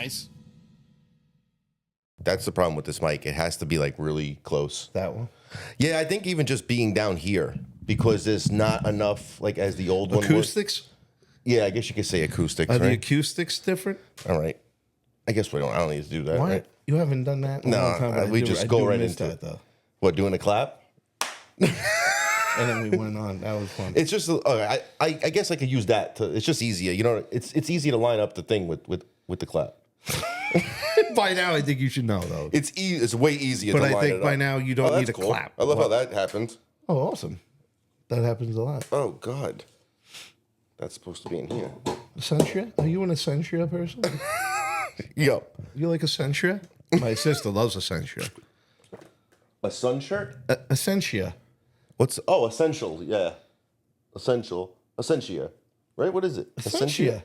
nice. That's the problem with this mic. It has to be like really close. That one. Yeah, I think even just being down here because there's not enough like as the old one was. Acoustics? Yeah, I guess you could say acoustics, Are the right? acoustics different? All right. I guess we don't. I don't need to do that. Why? Right? You haven't done that in a No, long time. But we I do- just I go do right miss into that, it. though. What, doing a clap? And then we went on. That was fun. It's just. I guess I could use that. It's just easier. You know, it's easy to line up the thing with the clap. By now, I think you should know, though. It's way easier. But to I line think it by up. now you don't that's need a cool. clap. I love how that happens. Oh, awesome. That happens a lot. Oh God, that's supposed to be in here. Sentia? Are you an Essentia person? Yo, You like Essentia? My sister loves Essentia. a sun shirt. Essentia. What's essential? Yeah, essential, essentia, right? What is it? Essentia.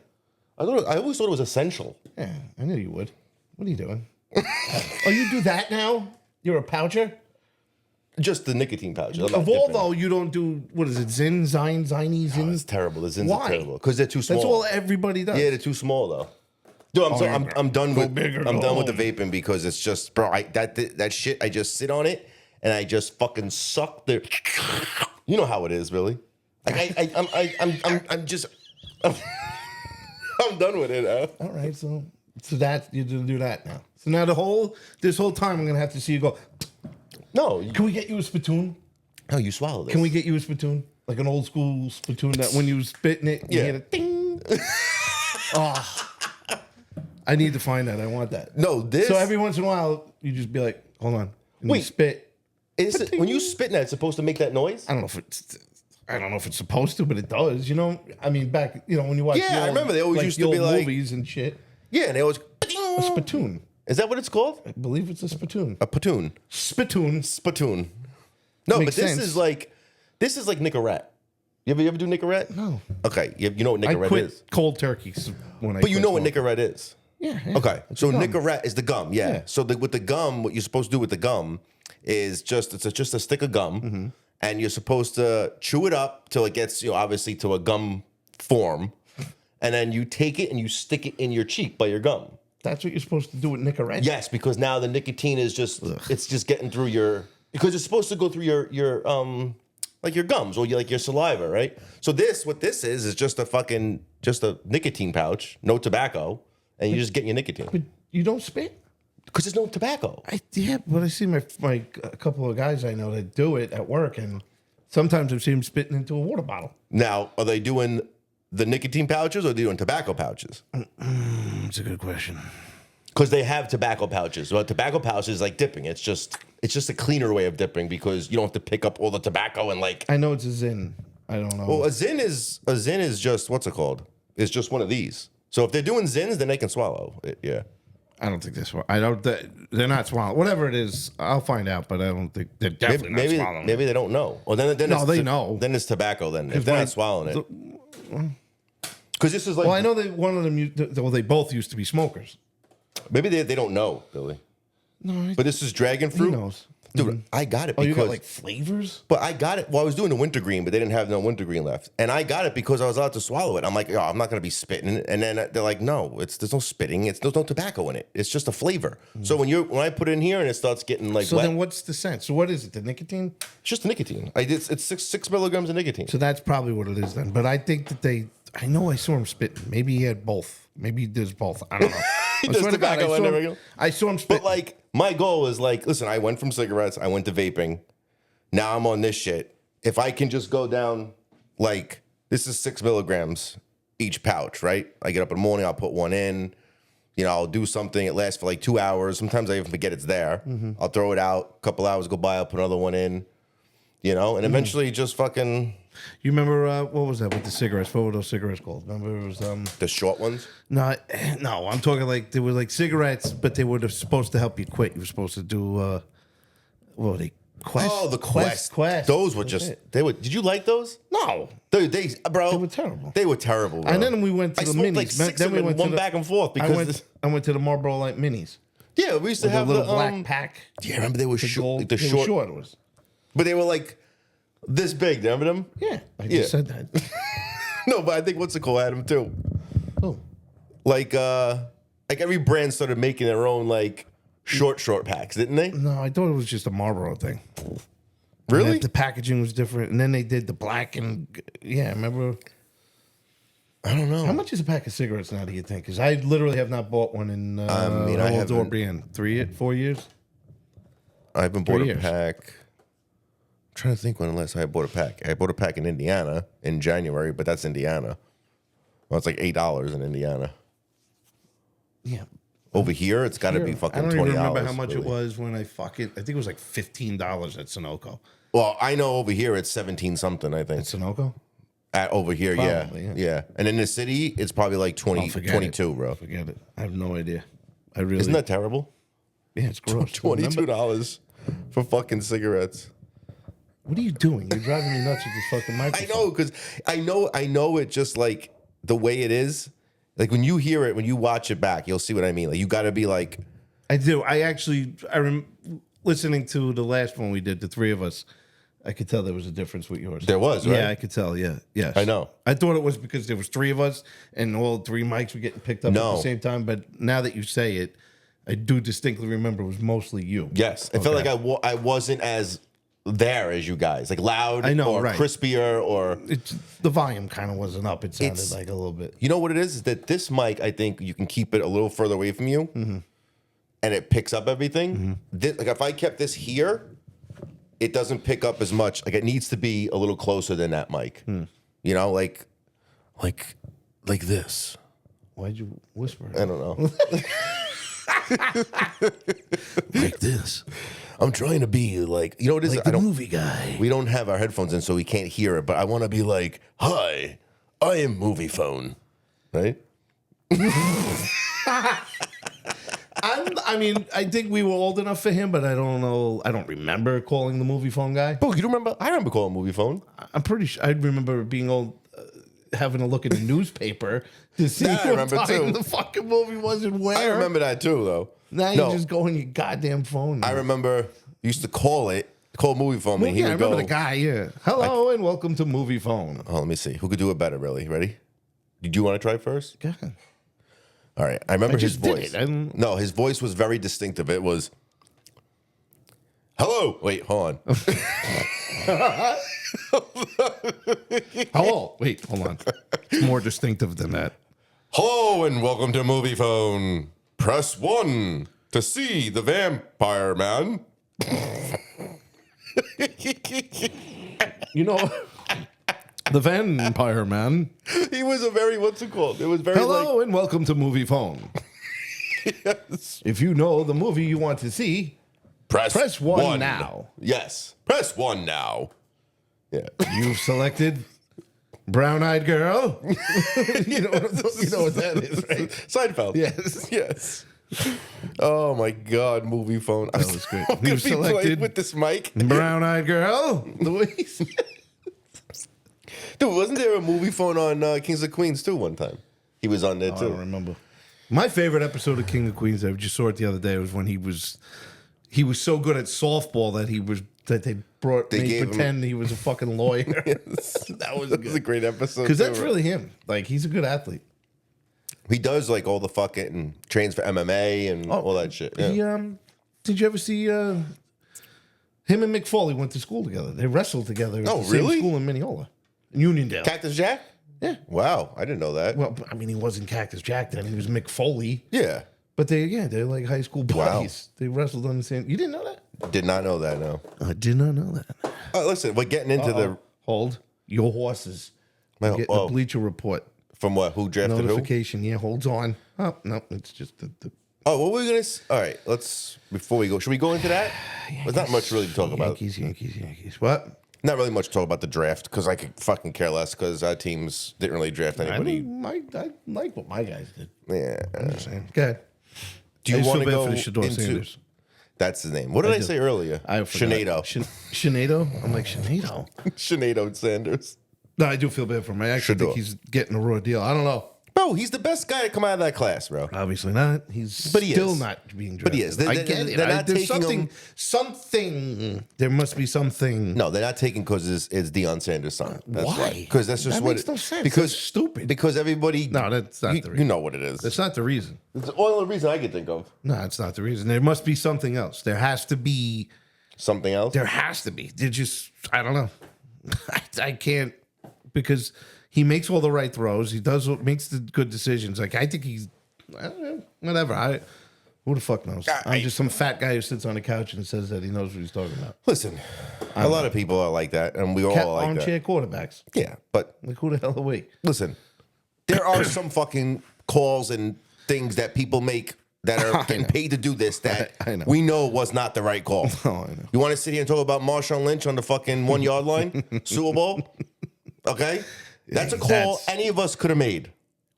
I always thought it was essential. Yeah, I knew you would. What are you doing? Oh, you do that now? You're a poucher? Just the nicotine pouch. I'm not Of all, dipping. though, you don't do, what is it, Zin, Zine, Ziny, Zin? It's terrible. The Zins Why? are terrible because they're too small. That's all everybody does. Yeah, they're too small though. Dude, I'm done with big or I'm go done with the home. vaping because it's just bro. That shit. I just sit on it and I just fucking suck the. You know how it is, Billy. Like I'm just. I'm done with it. All right, so that you do that now. So now this whole time I'm gonna have to see you go. No, Can we get you a spittoon? no, you swallow this. Can we get you a spittoon? Like an old school spittoon that when you spitting it, you Yeah. hear a ding. Oh, I need to find that. I want that. No, this. So every once in a while, you just be like, hold on. And you Wait. spit. when you spit in that, it's supposed to make that noise. I don't know if it's supposed to, but it does. You know, I mean, back, when you watch Yeah, the I old, remember they always used the to be old like- movies and shit. Yeah, and it was. A spittoon. Is that what it's called? I believe it's a spittoon. A platoon. Spittoon. Spittoon. No, Makes but this sense. is like Nicorette. You ever do Nicorette? No. Okay, you know what I Nicorette quit is. cold turkeys when I But you quit know what smoking. Nicorette is. Yeah. yeah. Okay, It's so a gum. Nicorette is the gum. Yeah. Yeah. So with the gum, what you're supposed to do with the gum is just a stick of gum, Mm-hmm. and you're supposed to chew it up till it gets obviously to a gum form, and then you take it and you stick it in your cheek by your gum. That's what you're supposed to do with Nicorette? Yes, because now the nicotine is it's just getting through because it's supposed to go through your like your gums or your saliva, right? So what this is just a nicotine pouch, no tobacco, and you're just getting your nicotine But you don't spit? because there's no tobacco. Yeah, but I see my a couple of guys I know that do it at work, and sometimes I've seen them spitting into a water bottle. Now, are they doing the nicotine pouches or are they doing tobacco pouches? That's a good question. Because they have tobacco pouches. Well, tobacco pouches is like dipping. It's just a cleaner way of dipping because you don't have to pick up all the tobacco and like. I know it's a Zin. I don't know. Well, a Zin is just what's it called? It's just one of these. So if they're doing Zins, then they can swallow it. Yeah. I don't think they're swallowing. They're not swallowing. Whatever it is, I'll find out. But I don't think they're definitely not swallowing. Maybe they don't know. Or then No, it's they know. Then it's tobacco. Then if they're my- not swallowing it, because this is like Well, I know that one of them. Well, they both used to be smokers. maybe they don't know, Billy. No, But this is dragon fruit. knows? Dude, I got it Oh, because you got like flavors? But I got it. Well, I was doing the wintergreen, but they didn't have no wintergreen left, and I got it because I was allowed to swallow it. I'm like, I'm not going to be spitting. And then they're like, no, there's no spitting. There's no tobacco in it. It's just a flavor. So when I put it in here and it starts getting like So wet, then, what's the sense? So what is it? The nicotine? it's just nicotine. It's 6 milligrams of nicotine. So that's probably what it is then. But I think that I know I saw him spitting. Maybe he had both. Maybe he does both. I don't know. He I does swear to God, tobacco and everything. I saw him spitting. But like my goal is like, listen, I went from cigarettes, I went to vaping. Now I'm on this shit. If I can just go down, like this is 6 milligrams each pouch, right? I get up in the morning, I'll put one in. I'll do something. It lasts for like 2 hours. Sometimes I even forget it's there. I'll throw it out. A couple hours go by, I'll put another one in. And eventually just fucking You remember what was that with the cigarettes? What were those cigarettes called? Remember it was the short ones. no. I'm talking like they were like cigarettes, but they were supposed to help you quit. You were supposed to do what were they? Quest. Oh, the Quest. Quest. Those were That's just it. they were. Did you like those? No. Bro, They were terrible. They were terrible. Bro. And then we went to I the smoked minis. like 6 Then of we them, went to one the- back and forth because I went to the Marlboro Light Minis. yeah, we used to With a have little the black pack. Yeah, remember they were The short, gold. like the They short, were short. It was. but they were like this big. Remember them? Yeah, I Yeah. just said that. No, but I think what's it called had them too. Oh, Like Like every brand started making their own like short packs, didn't they? No, I thought it was just a Marlboro thing. Really? And the packaging was different, and then they did the black and yeah. Remember? I don't know. How much is a pack of cigarettes now? Do you think? Because I literally have not bought one in I mean, I how old's haven't- Orbean? 4 years? I haven't bought 3 a years. pack. I'm trying to think when last I bought a pack. I bought a pack in Indiana in January, but that's Indiana. Well, it's like $8 in Indiana. Yeah. Over here, it's got to be fucking I don't $20. even remember how much it really. was when I fucking. I think it was like $15 at Sunoco. Well, I know over here it's 17 something. I think Sunoco? over here, Probably, yeah, yeah. And in the city, it's probably like 20, forget 22, bro. Forget it. I have no idea. I really. Isn't that terrible? Yeah, it's gross. $22 for fucking cigarettes. What are you doing? You're driving me nuts with this fucking I microphone. know, because I know it just like the way it is. Like when you hear it, when you watch it back, you'll see what I mean. Like you got to be like, I do. Listening to the last one we did, the three of us, I could tell there was a difference with yours. There was, right? Yeah, I could tell. Yeah, yes. I know. I thought it was because there was three of us and all three mics were getting picked up at No. the same time. But now that you say it, I do distinctly remember it was mostly you. yes. It felt like I wasn't as there as you guys, like loud I know, or right. crispier or. The volume kind of wasn't up. It sounded It's- like a little bit. You know what it is that this mic, I think you can keep it a little further away from you, Mm-hmm. and it picks up everything. This, like if I kept this here, it doesn't pick up as much. Like it needs to be a little closer than that mic. Hmm. You know, like this. Why'd you whisper? I don't know. Like this. I'm trying to be like, you know what it is? Like I the don't. movie guy. We don't have our headphones in, so we can't hear it. But I want to be like, "Hi, I am Movie Phone," right? I mean, I think we were old enough for him, but I don't know. I don't remember calling the movie phone guy. Bro, you don't remember? I remember calling Movie Phone. I'm pretty sure I remember being old, having a look at the newspaper to see That I what remember time too. the fucking movie was and where. I remember that too, though. Now No. you just go on your goddamn phone. I remember you used to call Movie Phone, Well, and he yeah, I would remember go. the guy. Yeah. Hello and welcome to Movie Phone. Oh, let me see. Who could do it better, really? Ready? Did you want to try first? Go ahead. All right. I remember his just did voice. it. I didn't- No, his voice was very distinctive. It was, hello. Wait, hold on. Oh, wait, hold on. It's more distinctive than that. Hello and welcome to Movie Phone. Press 1 to see the Vampire Man. You know, the Vampire Man. He was a very, what's it called? It was very Hello and welcome to Movie Phone. yes. If you know the movie you want to see, press one now. Yes. Press 1 now. Yeah. you've selected Brown Eyed Girl. you know what that is, right? Seinfeld. Yes. Yes. Oh my God, Movie Phone. That was great. I'm gonna You be playing selected- with this mic. Brown Eyed Girl. Louise. Dude, wasn't there a Movie Phone on Kings of Queens too one time? He was on there I too. don't remember. My favorite episode of King of Queens, I just saw it the other day, was when he was so good at softball that they made gave him- pretend he was a fucking lawyer. That was That was a good. great episode. Because that's too. really him. Like, he's a good athlete. He does like all the fucking trains for MMA and all that shit. Yeah. He, did you ever see him and Mick Foley went to school together? They wrestled together at Oh, the same really? school in Mineola. In Uniondale. Cactus Jack? Yeah. Wow, I didn't know that. Well, I mean, he wasn't Cactus Jack then. He was Mick Foley. Yeah. But they're like high school Wow. buddies. They wrestled on the same. You didn't know that? Did not know that, no. I did not know that. Listen, we're getting into the Hold your horses. Well, Get oh. the Bleacher Report from what? Who drafted who? notification. Yeah, holds on. Oh no, it's just the Oh, what were we gonna? All right, let's before we go. Should we go into that? There's not much really to talk about. Yankees. What? Not really much to talk about the draft because I could fucking care less because our teams didn't really draft I anybody. like what my guys did. Yeah. I'm just saying. Go ahead. Do I you just want feel to bad go for the Shador into? Sanders. That's his name. What did I do. say earlier? I forgot. Sinead. Sinead? I'm like Sinead. Sinead Sanders. No, I do feel bad for him. I actually Shador. think he's getting a raw deal. I don't know. Bro, Bro, he's the best guy to come out of that class, bro. Obviously not. He's But he still is. not being drafted. But he is. I get it. They're not There's taking something. There must be something. No, they're not taking because it's Deion Sanders' son. That's Why? Because that's just That what makes no sense. Because That's stupid. Because everybody. No, that's not you, the you reason. know what it is. That's not the reason. It's the only reason I can think of. No, it's not the reason. There must be something else. There has to be. Something else. There has to be. They're just. I don't know. I can't because he makes all the right throws. He makes the good decisions. Like I think he's. I don't know. Whatever. Who the fuck knows? I'm just some fat guy who sits on the couch and says that he knows what he's talking about. Listen, a lot of people are like that, and we all are like Armchair that. quarterbacks. Yeah, but Like who the hell are we? listen, there are some fucking calls and things that people make that are getting paid to do this that I know. we know was not the right call. Oh, I know. You want to sit here and talk about Marshawn Lynch on the fucking 1 yard line, Super Bowl? Okay, that's a call That's- any of us could have made.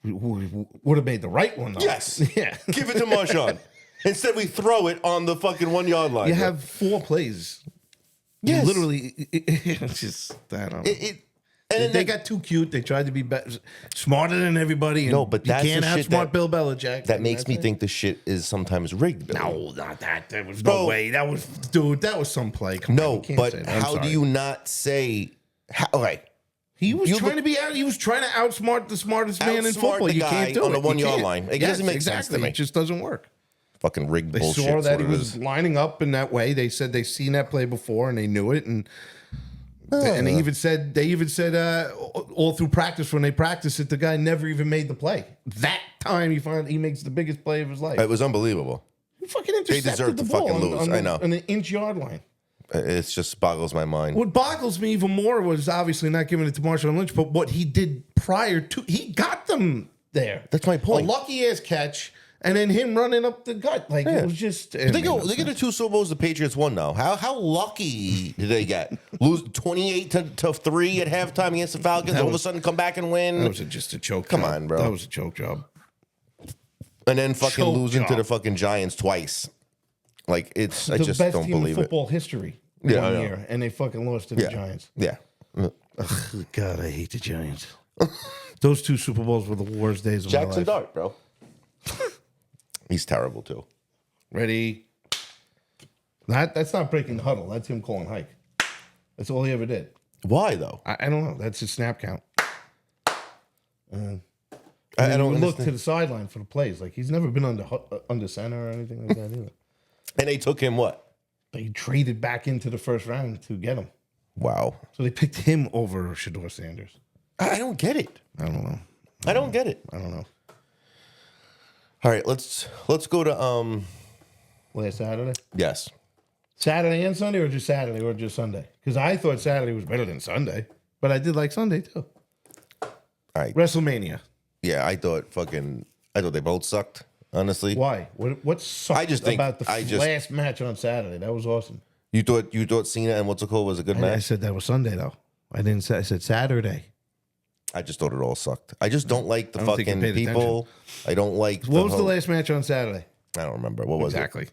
Would have made the right one though. Yes, Yeah. give it to Marshawn. Instead, we throw it on the fucking 1 yard line. You bro. have 4 plays. Yes. Literally, it's just I don't know. And then They got too cute. They tried to be smarter than everybody. And No, but that's you can't the have shit smart that- Bill Belichick. that and makes that's me it. think the shit is sometimes rigged. Billy. No, not that. There was Bro. no way. That was, dude. That was some play. Come on, No, you can't but say that. I'm how do sorry. you not say? Okay, He was you trying look- to be out. He was trying to outsmart the smartest man in Outsmart football. the You guy can't do on it. the You 1 yard can't. line. It Yes, doesn't make sense to exactly. me. It just doesn't work. fucking rigged They bullshit. saw is that what he it was is. lining up in that way. They said they seen that play before and they knew it. And they even said all through practice when they practiced it, the guy never even made the play. That time he makes the biggest play of his life. It was unbelievable. He fucking intercepted deserve the to ball fucking lose. I know. on an inch yard line. It just boggles my mind. What boggles me even more was obviously not giving it to Marshawn Lynch, but what he did prior to, he got them there. That's my point. A lucky ass catch, and then him running up the gut. Like it was just. They get the 2 Super Bowls the Patriots won now. How lucky did they get? Lose 28 to 3 at halftime against the Falcons. All of a sudden come back and win. That was just a choke. Come job. on, bro. That was a choke job. And then fucking Choke losing to job. the fucking Giants twice. Like it's I The just best don't team in believe it. football history Yeah, I one know. year, and they fucking lost to the Yeah. Giants. Yeah. God, I hate the Giants. Those 2 Super Bowls were the worst days of Jackson my life. Dart, bro. He's terrible too. Ready? That's not breaking the huddle. That's him calling hike. That's all he ever did. Why though? I don't know. That's his snap count. I don't look understand. to the sideline for the plays. Like he's never been under center or anything like that either. And they took him what? They traded back into the first round to get him, Wow. so they picked him over Shador Sanders. I don't get it. I don't know. I don't get it. I don't know. All right, let's go to Last Saturday, yes. Saturday and Sunday, or just Saturday, or just Sunday? Because I thought Saturday was better than Sunday, but I did like Sunday too. All right. WrestleMania. Yeah, I thought they both sucked, honestly. Why? What sucked I just think- about the I just- last match on Saturday? That was awesome. You thought Cena and what's it called was a good I match? said that was Sunday though. I didn't say. I said Saturday. I just thought it all sucked. I just don't like the I don't think you fucking paid people. I don't like What was the whole- last match on Saturday? I don't remember. What was it? Exactly.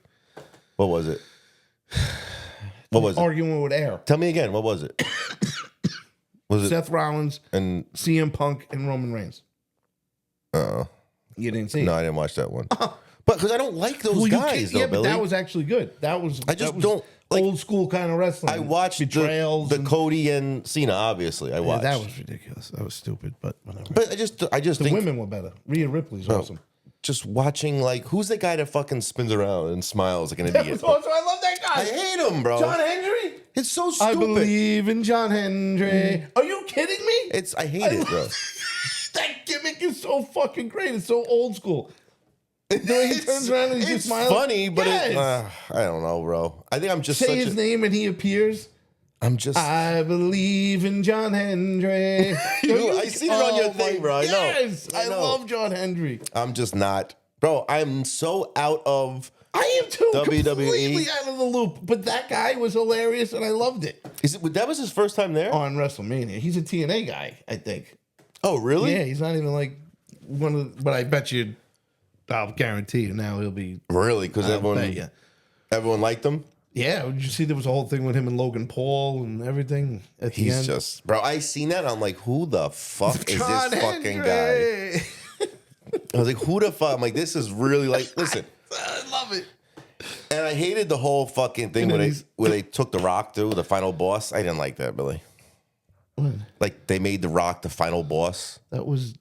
What was it? What was it? Arguing with Air. Tell me again. What was it? Was it Seth Rollins, and CM Punk, and Roman Reigns. You didn't see no, it. I didn't watch that one. But because I don't like those Well, you guys, can't- though, yeah, but Billy. that was actually good. That was. I just that was don't like- old school kind of wrestling. I watched betrayals. the and- Cody and Cena. Obviously, I Yeah, watched. that was ridiculous. That was stupid, but whatever. But I just the think women were better. Rhea Ripley's awesome. just watching like who's the guy that fucking spins around and smiles like an That idiot. was awesome. I love that guy. I hate him, bro. John Hendry. It's so I stupid. believe in John Hendry. Are you kidding me? I hate it, bro. That gimmick is so fucking great. It's so old school. The way he turns around and he just It's smiles. funny, but Yes. I don't know, bro. I think I'm just Say such his a, name and he appears. I'm just I believe in John Hendry. I seen it on your thing, bro. I know. Yes, I know. love John Hendry. I'm just not, bro. I'm so out of. I am too. WWE. Completely out of the loop. But that guy was hilarious, and I loved it That was his first time there? on WrestleMania. He's a TNA guy, I think. Oh, really? Yeah, he's not even like one of. But I bet you, I'll guarantee you now he'll be. Really? Because I'll bet you. everyone liked him. Yeah, did you see there was a whole thing with him and Logan Paul and everything at the He's end? just, bro. I seen that. I'm like, who the fuck is John this fucking guy? Hendry. I was like, who the fuck? I'm like, this is really like, listen. I love it. And I hated the whole fucking thing where they took The Rock through the final boss. I didn't like that, Billy. What? Like they made The Rock the final boss. That was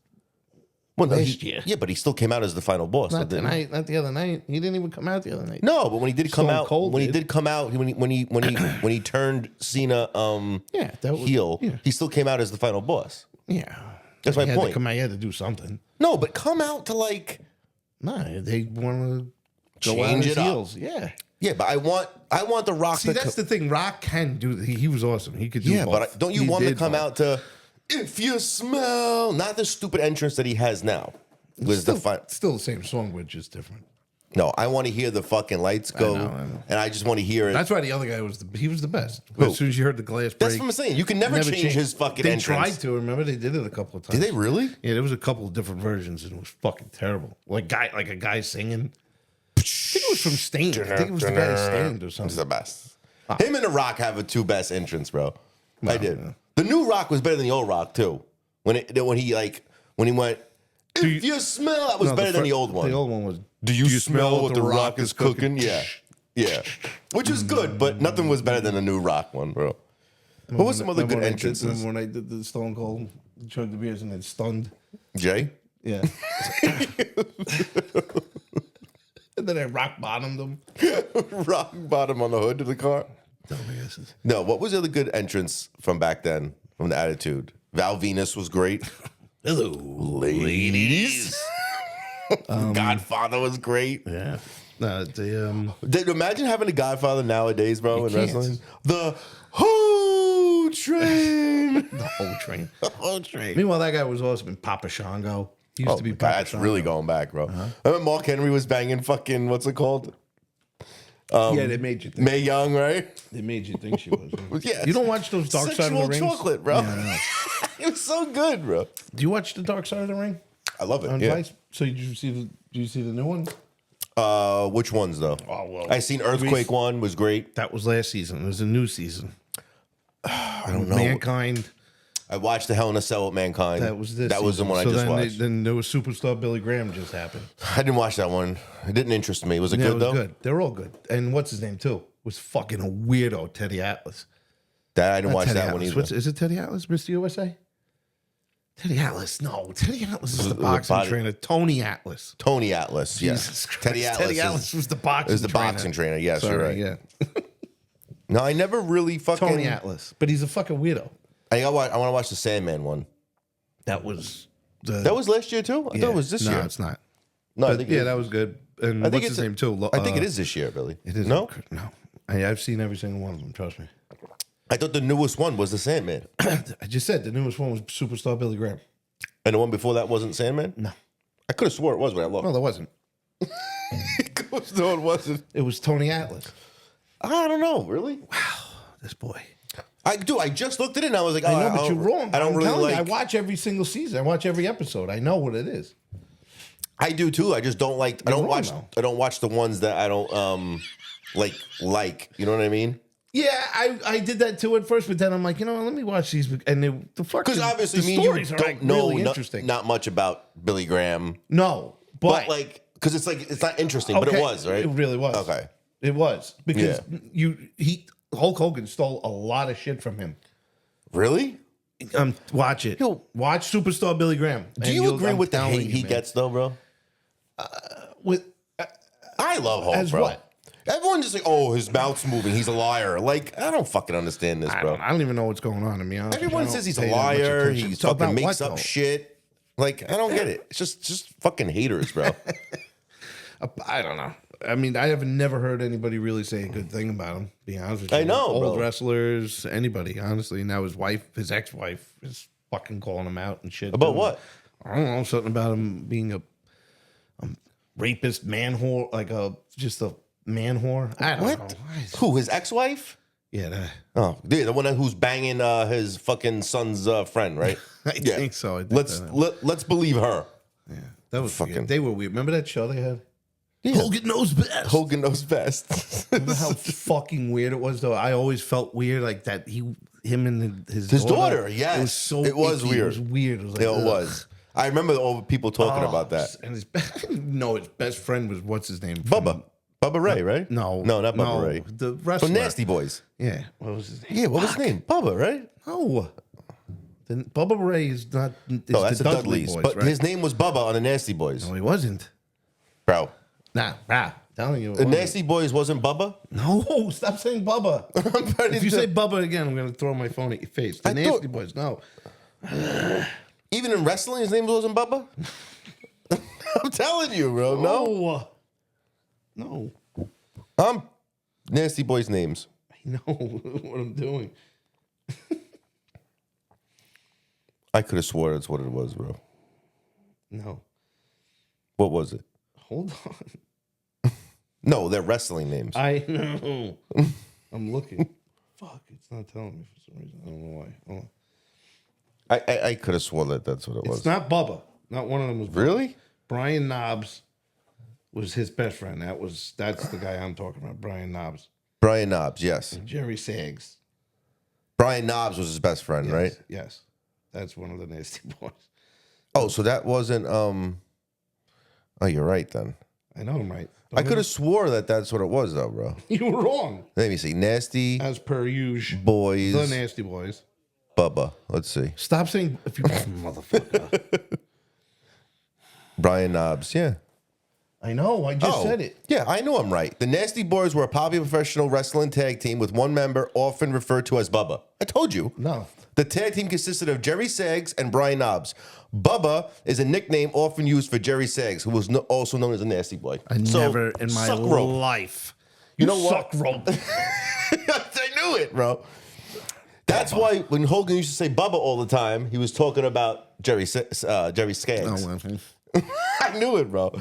Well, no, last year. Yeah, but he still came out as the final boss. not didn't he? tonight, not the other night. He didn't even come out the other night. No, but when he did come Stone out, Cold when he did. did come out, when he turned Cena Yeah, that was heel, Yeah, he still came out as the final boss. yeah. That's my He had point. to come out. He had to do something. No, but come out to like No, they want to go Change out his it up. heels. Yeah. yeah, but I want The Rock See, to that's the thing. Rock can do. He was awesome. He could do. yeah, both. but don't you He want him to did come both. out to if you smell not the stupid entrance that he has now was Still, the fun. still the same song, but just different. No, I want to hear the fucking lights go, I know. and I just want to hear it. That's why the other guy was the best. Who? As soon as you heard the glass break, That's what I'm saying. You can never change changed. his fucking They entrance. tried to. Remember, they did it a couple of times. Did they really? Yeah, there was a couple of different versions, and it was fucking terrible. Like a guy singing. I think it was from Stained. I think it was the guy Stained or It's something. the best. Him and The Rock have the two best entrants, bro. I did. The new Rock was better than the old Rock too. When he went, if you smell, that was better than the old one. The old one was. Do you smell what the Rock is cooking? Yeah, yeah. Which is good, but nothing was better than the new Rock one, bro. What was some other good entrances? Remember when I did the Stone Cold, chugged the beers and then stunned? Jay? Yeah. And then I rock bottomed them. Rock bottom on the hood of the car? Dumbasses. No, what was the other good entrance from back then, from the Attitude? Val Venus was great. Hello, Ladies. Godfather was great. Yeah. The Dude, imagine having a Godfather nowadays, bro, in can't. wrestling. The Who Train. the whole train. The whole train. Meanwhile, that guy was awesome in Papa Shango. He used to be Papa that's Shango. really going back, bro. I remember Mark Henry was banging fucking, what's it called? Yeah, they made you think. Mae Young, right? They made you think she was. Yeah. You don't watch those Dark Side of the Sexual Rings? chocolate, bro. Yeah, I know. It was so good, bro. Do you watch the Dark Side of the Ring I love it. on Yeah. Vice? So did you see the new one? Which ones though? Oh, well, I seen Earthquake one was great. That was last season. It was a new season. I don't know. Mankind. I watched the Hell in a Cell with Mankind. That was this. That was the season. one I So just then watched. then there was Superstar Billy Graham just happened. I didn't watch that one. It didn't interest me. Was it Yeah, good it was though? good. They're all good. And what's his name too? Was fucking a weirdo, Teddy Atlas. That I didn't Not watch Teddy that one Atlas. either. Is it Teddy Atlas, Mr. USA? Teddy Atlas. No, Teddy Atlas is the The boxing body- trainer. Tony Atlas. Tony Atlas. Jesus Yes. Christ. Teddy Atlas. Teddy Atlas was the boxing is the trainer. boxing trainer. Yes, you're Sorry, right. yeah. No, I never really fucking. Tony Atlas. But he's a fucking weirdo. I want to watch the Sandman one. That was the That was last year too. I thought it was this no, year. it's not. No, I But think yeah, it is. that was good. And I think what's it's his name too? I think it is this year, Billy. It is. No, No. I've seen every single one of them. Trust me. I thought the newest one was the Sandman, I just said the newest one was Superstar Billy Graham. and the one before that wasn't Sandman. No. I could have swore it was, but I looked. No, there wasn't. No, it wasn't. It was Tony Atlas. I don't know, really. This boy. I do. I just looked at it and I was like, oh, I know, but you're wrong. I don't I'm really telling like. you, I watch every single season. I watch every episode. I know what it is. I do too. I just don't like. I You're don't wrong, watch. though. I don't watch the ones that I don't like. You know what I mean? Yeah, I did that too at first, but then I'm like, you know, let me watch these. And the fuck, Because obviously, the me and stories you are don't like know really not, interesting. not much about Billy Graham, No, but like, because it's not interesting, but it okay, was right. It really was. Okay. It was because Yeah. Hulk Hogan stole a lot of shit from him. Really? Watch it. Yo. Watch Superstar Billy Graham. Do you agree with the hate he gets though, bro? With I love Hulk, As bro. what? Everyone just like, oh, his mouth's moving. He's a liar. Like, I don't fucking understand this, I bro. don't even know what's going on. To be honest, Everyone with you. I says don't he's a pay that much liar. attention. He So about fucking makes what, up though? shit. Like, I don't get it. It's just fucking haters, bro. I don't know. I mean, I have never heard anybody really say a good thing about him. Be honest with you, I know, old bro. wrestlers, anybody. Honestly, now his ex-wife, is fucking calling him out and shit. About what? I don't know, something about him being a rapist, man whore, like just a man whore. I don't know. Who? His ex-wife? Yeah, Oh, dude, the one who's banging his fucking son's friend, right? I think so. I think Let's believe her. yeah, that was fucking- weird. They were weird. Remember that show they had? Yeah. Hogan knows best. Hogan knows best. Remember how fucking weird it was, though. I always felt weird, like that. Him and his His daughter, yes. it was so It was icky. weird. It was weird. It was like, Yeah, it ugh. was. I remember all the people talking about that. And his his best friend was what's his name? Bubba Ray, right? No, not Bubba Ray. The wrestler. From Nasty Boys. Yeah, what was his name? Yeah, what was his name? Bubba, right? No, then Bubba Ray is not. No, that's the Dudleys. Boys, but right? his name was Bubba on the Nasty Boys. No, he wasn't. Bro. Nah, telling you. The Nasty Boys wasn't Bubba? No, stop saying Bubba. If you say Bubba again, I'm going to throw my phone at your face. The Nasty Boys, no. Even in wrestling, his name wasn't Bubba? I'm telling you, bro. No. Nasty Boys names. I know what I'm doing. I could have swore that's what it was, bro. No. What was it? Hold on. No, they're wrestling names. I know. I'm looking. Fuck, it's not telling me for some reason. I don't know why. Hold on. I could have sworn that's what it was. It's not Bubba. Not one of them was Bubba. Really? Brian Knobs was his best friend. That's the guy I'm talking about. Brian Knobs. Brian Knobs, yes. Jerry Sags. Brian Knobs was his best friend, right? Yes. That's one of the Nasty Boys. Oh, so that wasn't Oh, you're right then. I know I'm right. I could have swore that's what it was though, bro. You were wrong. Let me see. Nasty As per usual. Boys. The Nasty Boys. Bubba. Let's see. Stop saying if you motherfucker. Brian Knobs, yeah. I know. I just said it. Yeah, I know I'm right. The Nasty Boys were a popular professional wrestling tag team with one member often referred to as Bubba. I told you. No. The tag team consisted of Jerry Sags and Brian Knobs. Bubba is a nickname often used for Jerry Sags, who was also known as a Nasty Boy. I never in my life. You know what? Suck rope. I knew it, bro. That's why when Hogan used to say Bubba all the time, he was talking about Jerry Skaggs. Oh, well. I knew it, bro.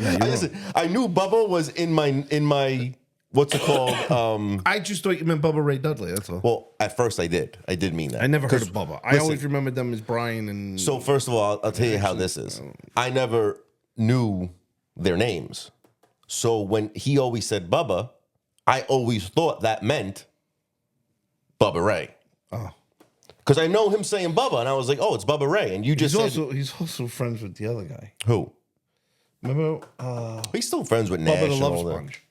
I knew Bubba was in my what's it called? I just thought you meant Bubba Ray Dudley. That's all. Well, at first I did. I did mean that. I never heard of Bubba. I listen, always remembered them as Brian and. So first of all, I'll tell you how this is. I never knew their names. So when he always said Bubba, I always thought that meant Bubba Ray. Oh. Because I know him saying Bubba, and I was like, oh, it's Bubba Ray. And you just he's also friends with the other guy. Who? Remember? He's still friends with Nash. Bubba the and Love all that. Sponge.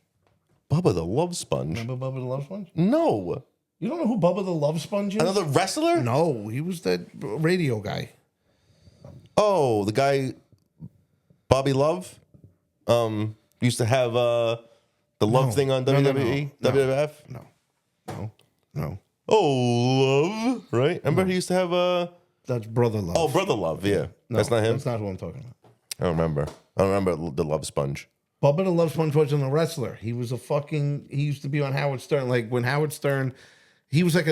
Bubba the Love Sponge? Remember Bubba the Love Sponge? No. You don't know who Bubba the Love Sponge is? Another wrestler? No, he was that radio guy. Oh, the guy, Bobby Love, used to have the love thing on WWE, WWF. No. Oh, Love, right? Remember he used to have That's Brother Love. Oh, Brother Love, yeah. No, that's not him. That's not who I'm talking about. I don't remember. I don't remember the Love Sponge. Bubba the Love Sponge wasn't a wrestler. He was he used to be on Howard Stern. Like when Howard Stern, he was like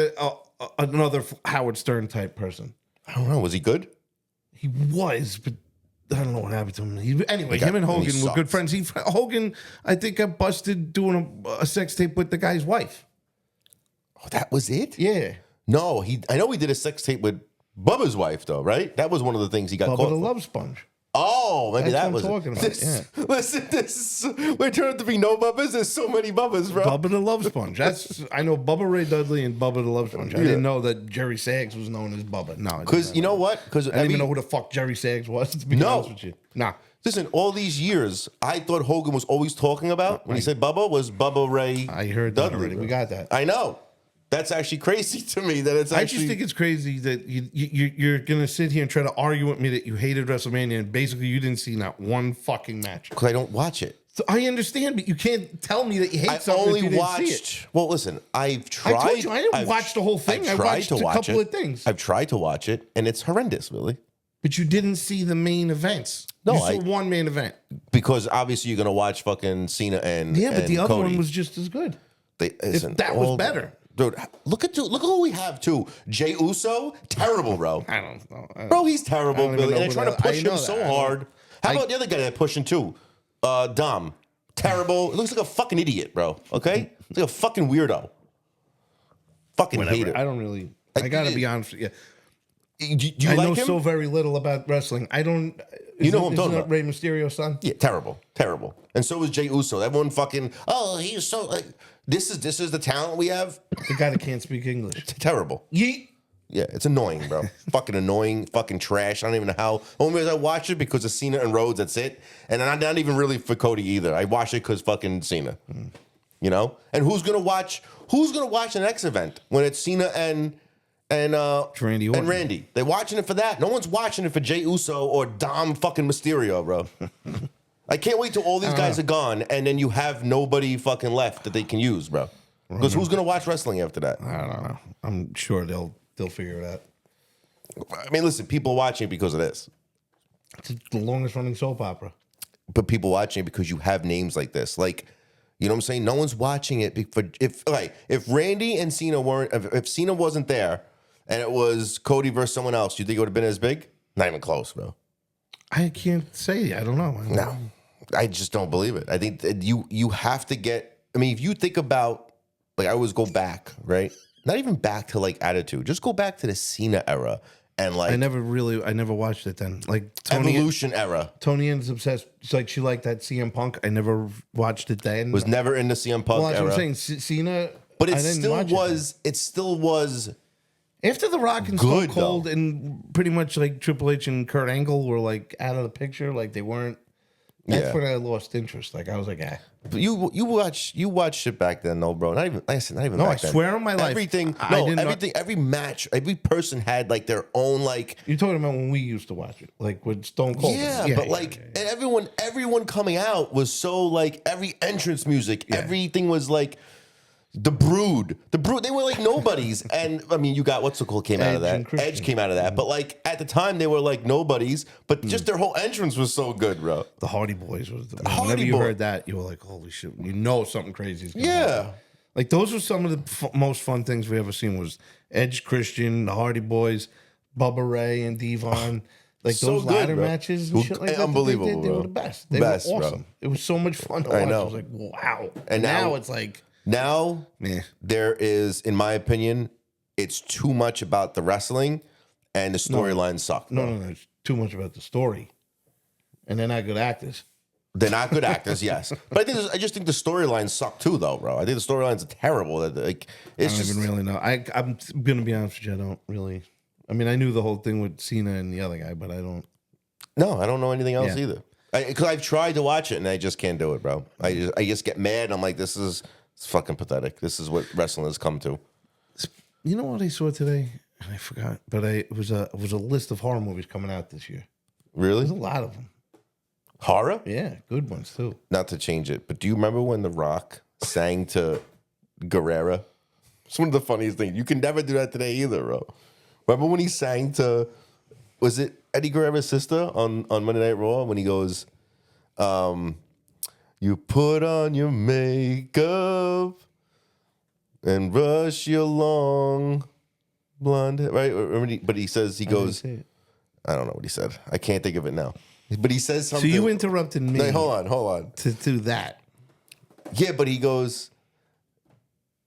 another Howard Stern type person. I don't know. Was he good? He was, but I don't know what happened to him. Anyway, Like, him and Hogan he were good sucked. friends. Hogan, I think, got busted doing a sex tape with the guy's wife. Oh, that was it? Yeah. No, I know he did a sex tape with Bubba's wife, though, right? That was one of the things he got Bubba caught the for. Love Sponge. Oh, maybe That's that what was I'm it. talking about, Listen, we're turning to be no Bubbas. There's so many Bubbas, bro. Bubba the Love Sponge. I know Bubba Ray Dudley and Bubba the Love Sponge. I didn't know that Jerry Sags was known as Bubba. No, Because you know what? Because I didn't even know who the fuck Jerry Sags was. To be honest with you, nah. Listen, all these years, I thought Hogan was always talking about when he said Bubba was Bubba Ray. I heard Dudley, that already. bro. We got that. I know. That's actually crazy to me. That it's. I Actually, just think it's crazy that you're gonna sit here and try to argue with me that you hated WrestleMania and basically you didn't see not one fucking match. because I don't watch it. So I understand, but you can't tell me that you hate I something only if you didn't watched. see it. Well, listen, I've tried. I told you I didn't watch the whole thing. I I've tried watched to a watch couple it. of things. I've tried to watch it, and it's horrendous, really. But you didn't see the main events. No, you saw one main event. Because obviously you're gonna watch fucking Cena and Yeah, but the other Cody. one was just as good. Listen, that was better. Dude, look who we have too. Jay Uso, terrible, bro. I don't know. Bro, he's terrible, even Billy. know And they're who trying to that- push I know him that. so I don't- hard. How about the other guy they're pushing too? Dom. Terrible. It looks like a fucking idiot, bro. Okay? It's like a fucking weirdo. Fucking hate Whatever. it. I don't really. I gotta be honest with you. Do you I like know him? so very little about wrestling. I don't. You know who I'm isn't talking that about. Rey Mysterio's son? Yeah, terrible, terrible. And so is Jay Uso. Everyone fucking. Oh, he's so like. This is the talent we have. The guy that can't speak English. Terrible. Yeet. Yeah, it's annoying, bro. Fucking annoying, fucking trash. I don't even know how. Only reason I watch it because of Cena and Rhodes. That's it. And I'm not even really for Cody either. I watch it because fucking Cena. You know. And who's gonna watch? Who's gonna watch the next event when it's Cena and Randy Orton. and Randy? They're watching it for that. No one's watching it for Jey Uso or Dom fucking Mysterio, bro. I can't wait till all these guys are gone and then you have nobody fucking left that they can use, bro. Because who's gonna watch wrestling after that? I don't know. I'm sure they'll figure it out. I mean, listen, people watching it because of this. It's the longest running soap opera. But people watching it because you have names like this. Like, you know what I'm saying? No one's watching it for if Randy and Cena weren't, if Cena wasn't there and it was Cody versus someone else, you think it would have been as big? Not even close, bro. I can't say. I don't know. No, I just don't believe it. I think that you have to get. I mean, if you think about, like, I always go back, right? Not even back to like Attitude. Just go back to the Cena era and like I never watched it then. Like Evolution era. Tony Ann's obsessed. It's like she liked that CM Punk. I never watched it then. Was never in the CM Punk well, that's era. what I'm saying. Cena, But I didn't watch it still was after The Rock and good, Stone Cold though. and pretty much like Triple H and Kurt Angle were like out of the picture. Like they weren't. That's Yeah. when I lost interest. Like I was like, But you watch shit back then, though, bro. Not even like I said, not even. No, back I then. swear on my life, everything. I No, did not- everything. Every match, every person had like their own like. You're talking about when we used to watch it, like with Stone Cold. Yeah, but like, and everyone coming out was so like every entrance music, everything was like. The Brood. They were like nobodies. And I mean, you got what's so cool came out of Edge and that. Christian. Edge came out of that. But like at the time, they were like nobodies. But just their whole entrance was so good, bro. The Hardy Boys was the Hardy whenever you Boy- heard that, you were like, "Holy shit!" You know something crazy is going to Yeah. happen. Like those were some of the most fun things we ever seen. Was Edge, Christian, the Hardy Boys, Bubba Ray, and Devon. Like So those good, ladder bro. matches and shit like that. Unbelievable, That they did, they bro. were the best. They Best, were bro. awesome. It was so much fun to watch. I know. I was like, wow. And now- it's like, Now, meh. there is, in my opinion, it's too much about the wrestling and the storylines suck. No, bro. no, no. It's too much about the story, and they're not good actors. They're not good actors, yes. But I just think the storylines suck too, though, bro. I think the storylines are terrible. Like, I it's don't just even really know. I'm gonna be honest with you. I don't really. I mean, I knew the whole thing with Cena and the other guy, but I don't. no. I don't know anything else Yeah. either. Because I've tried to watch it and I just can't do it, bro. I just get mad. I'm like, it's fucking pathetic. This is what wrestling has come to. You know what I saw today? I forgot, but it was a list of horror movies coming out this year. There's a Really, lot of them. horror? Yeah, good ones too. Not to change it, but do you remember when The Rock sang to Guerrera? It's one of the funniest things. You can never do that today either, bro. Remember when he sang to, was it Eddie Guerrera's sister on Monday Night Raw when he goes, you put on your makeup and brush your long blonde hair, right? But he says, he goes, I don't know what he said. I can't think of it now. But he says So something. you interrupted me Like, hold on. to do that. Yeah, but he goes,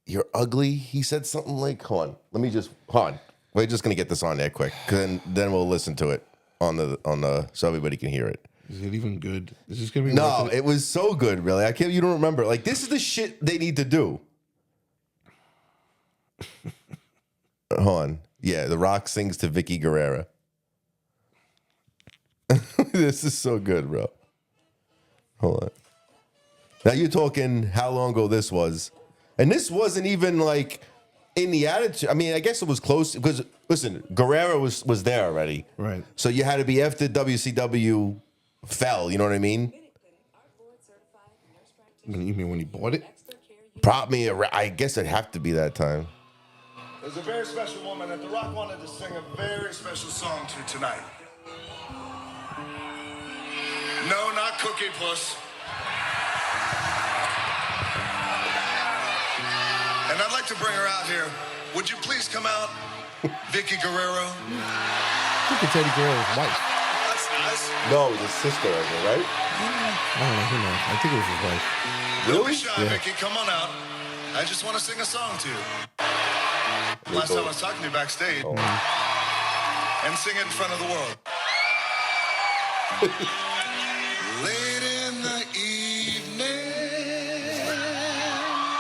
"You're ugly." He said something like, hold on. We're just gonna get this on there quick, 'cause then we'll listen to it on the so everybody can hear it. Is it even good? Is this gonna be No, worth it? it was so good, really. I can't. You don't remember? Like, this is the shit they need to do. Hold on. Yeah, The Rock sings to Vicky Guerrera. This is so good, bro. Hold on. Now you're talking how long ago this was. And this wasn't even like in the attitude. I mean, I guess it was close because listen, Guerrera was there already. Right. So you had to be after WCW fell, you know what I mean? You mean when he bought it? Prop me, I guess it'd have to be that time. There's a very special woman that The Rock wanted to sing a very special song to tonight. No, not Cookie Puss. And I'd like to bring her out here. Would you please come out, Vicky Guerrero? I think it's Eddie Guerrero's wife. That's nice. No, the sister of it, right? I don't know. Who knows? I think it was his wife. Don't be shy, Vicky. Come on out. I just want to sing a song to you. Last time I was talking to you backstage. And sing it in front of the world. Late in the evening,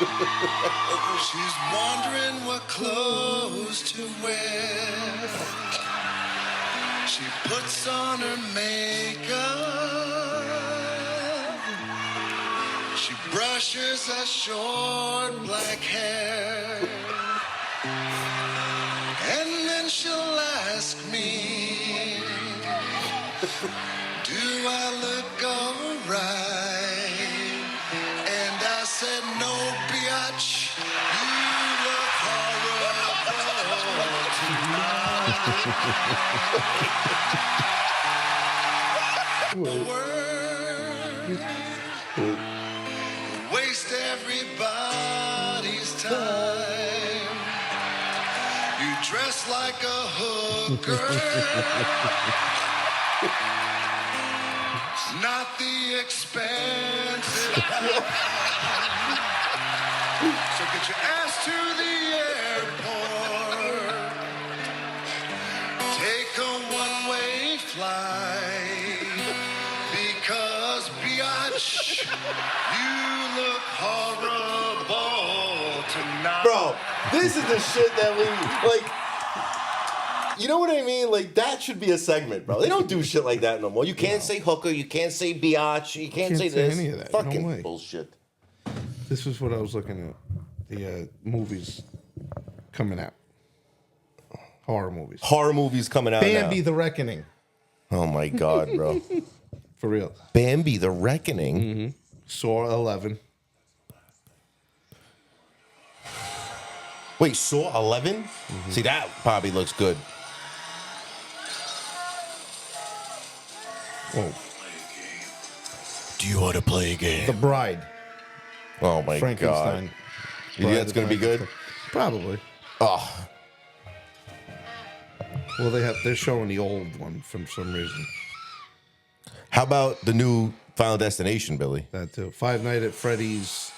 She's wondering what clothes to wear. She puts on her makeup. She brushes her short black hair. And then she'll ask me, do I look alright? And I said, no, biatch, you look horrible tonight. Word. Waste everybody's time. You dress like a hooker. Not the expensive kind. So get your ass to the airport. Take a one-way flight. Because, biatch, you look horrible tonight. Bro, this is the shit that we like. You know what I mean? Like, that should be a segment, bro. They don't do shit like that no more. You can't say hooker, you can't say biatch, you can't say this. any of that. Fucking No way. bullshit. This is what I was looking at. The movies coming out. Horror movies. Horror movies coming out Bambi now. the Reckoning. Oh my god, bro. For real. Bambi the Reckoning. Saw 11. Wait, Saw 11? See, that probably looks good. Whoa. Do you want to play a game? The Bride. Oh my Frankenstein. god. You think that's Bride gonna be of good? Frankenstein. Probably. Oh, Well, they're showing the old one for some reason. how about the new Final Destination, Billy? That too. Five Nights at Freddy's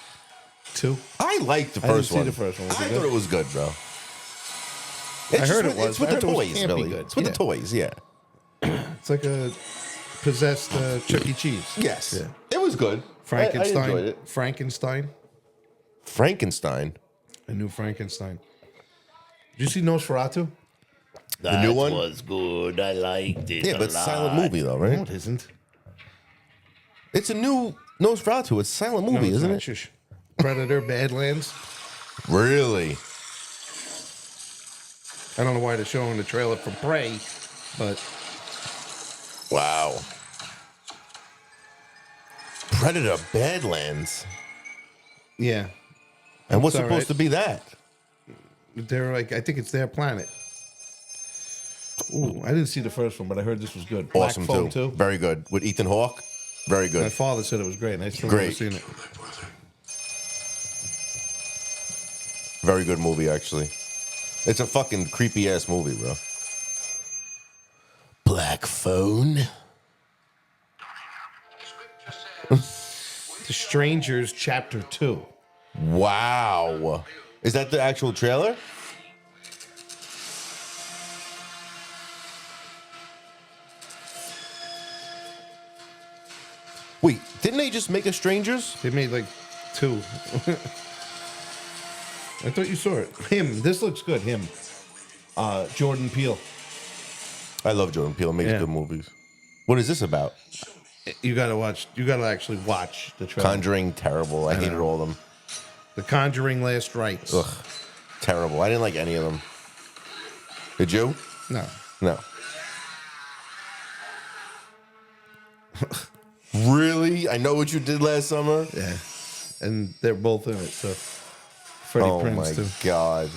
2. I liked the I didn't first see one. the first one. Was I it thought good? it was good, bro. I heard it was. It's with I the heard it was toys, campy Billy. good. It's with Yeah. the toys, yeah. It's like a possessed Chuck E. Cheese. Yes. Yeah. It was good. I Frankenstein. enjoyed it. Frankenstein. Frankenstein. A new Frankenstein. Did you see Nosferatu? The new one? was good. I liked it. Yeah, a but it's a lot. silent movie, though, No, right? it isn't. It's a new Nosferatu. It's a silent movie, No, it's isn't not. it? Shush. Predator, Badlands. Really? I don't know why they're showing the trailer for Prey, but Wow. Predator Badlands. yeah, And what's It's all supposed right. to be that? they're like, I think it's their planet. Ooh, I didn't see the first one, but I heard this was good. Black Awesome, Phone too. Very good. With Ethan Hawke. Very My good. father said it was great, and I still Great. never seen it. Very good movie, actually. It's a fucking creepy ass movie, bro. Black Phone. The Strangers, Chapter 2. Wow. Is that the actual trailer? Wait, didn't they just make a Strangers? They made like 2. I thought you saw it. Him. This looks good. Him. Jordan Peele. I love Jordan Peele. Makes Yeah. good movies. What is this about? You gotta watch. You gotta actually watch the trailer. Conjuring, terrible. I hated know. all of them. The Conjuring: Last Rites. Ugh, terrible. I didn't like any of them. Did you? No. No. Really? I know what you did last summer. Yeah. And they're both in it. So Freddie Oh Prinze my too. god.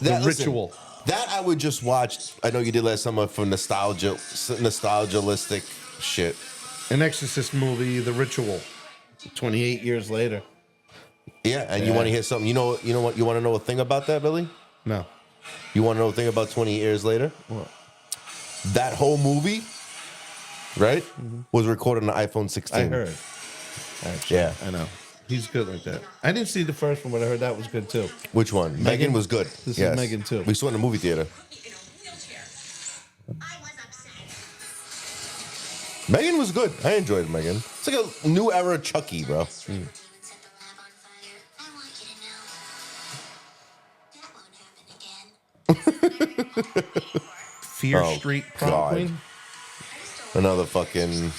The Listen, Ritual. that I would just watch. I know you did last summer for nostalgialistic shit. An Exorcist movie, The Ritual. 28 years later. Yeah, and you Yeah. want to hear something? You know what? You want to know a thing about that, Billy? No. You want to know a thing about 20 years later? What? That whole movie, right, was recorded on the iPhone 16. I heard. Actually, Yeah. I know. He's good like that. I didn't see the first one, but I heard that was good too. Which one? Megan was good. This is Yes. Megan, too. We saw it in the movie theater. in a wheelchair. I was upset. Megan was good. I enjoyed Megan. It's like a new era Chucky, bro. Fear Oh, Street Prom God. Queen. Another fucking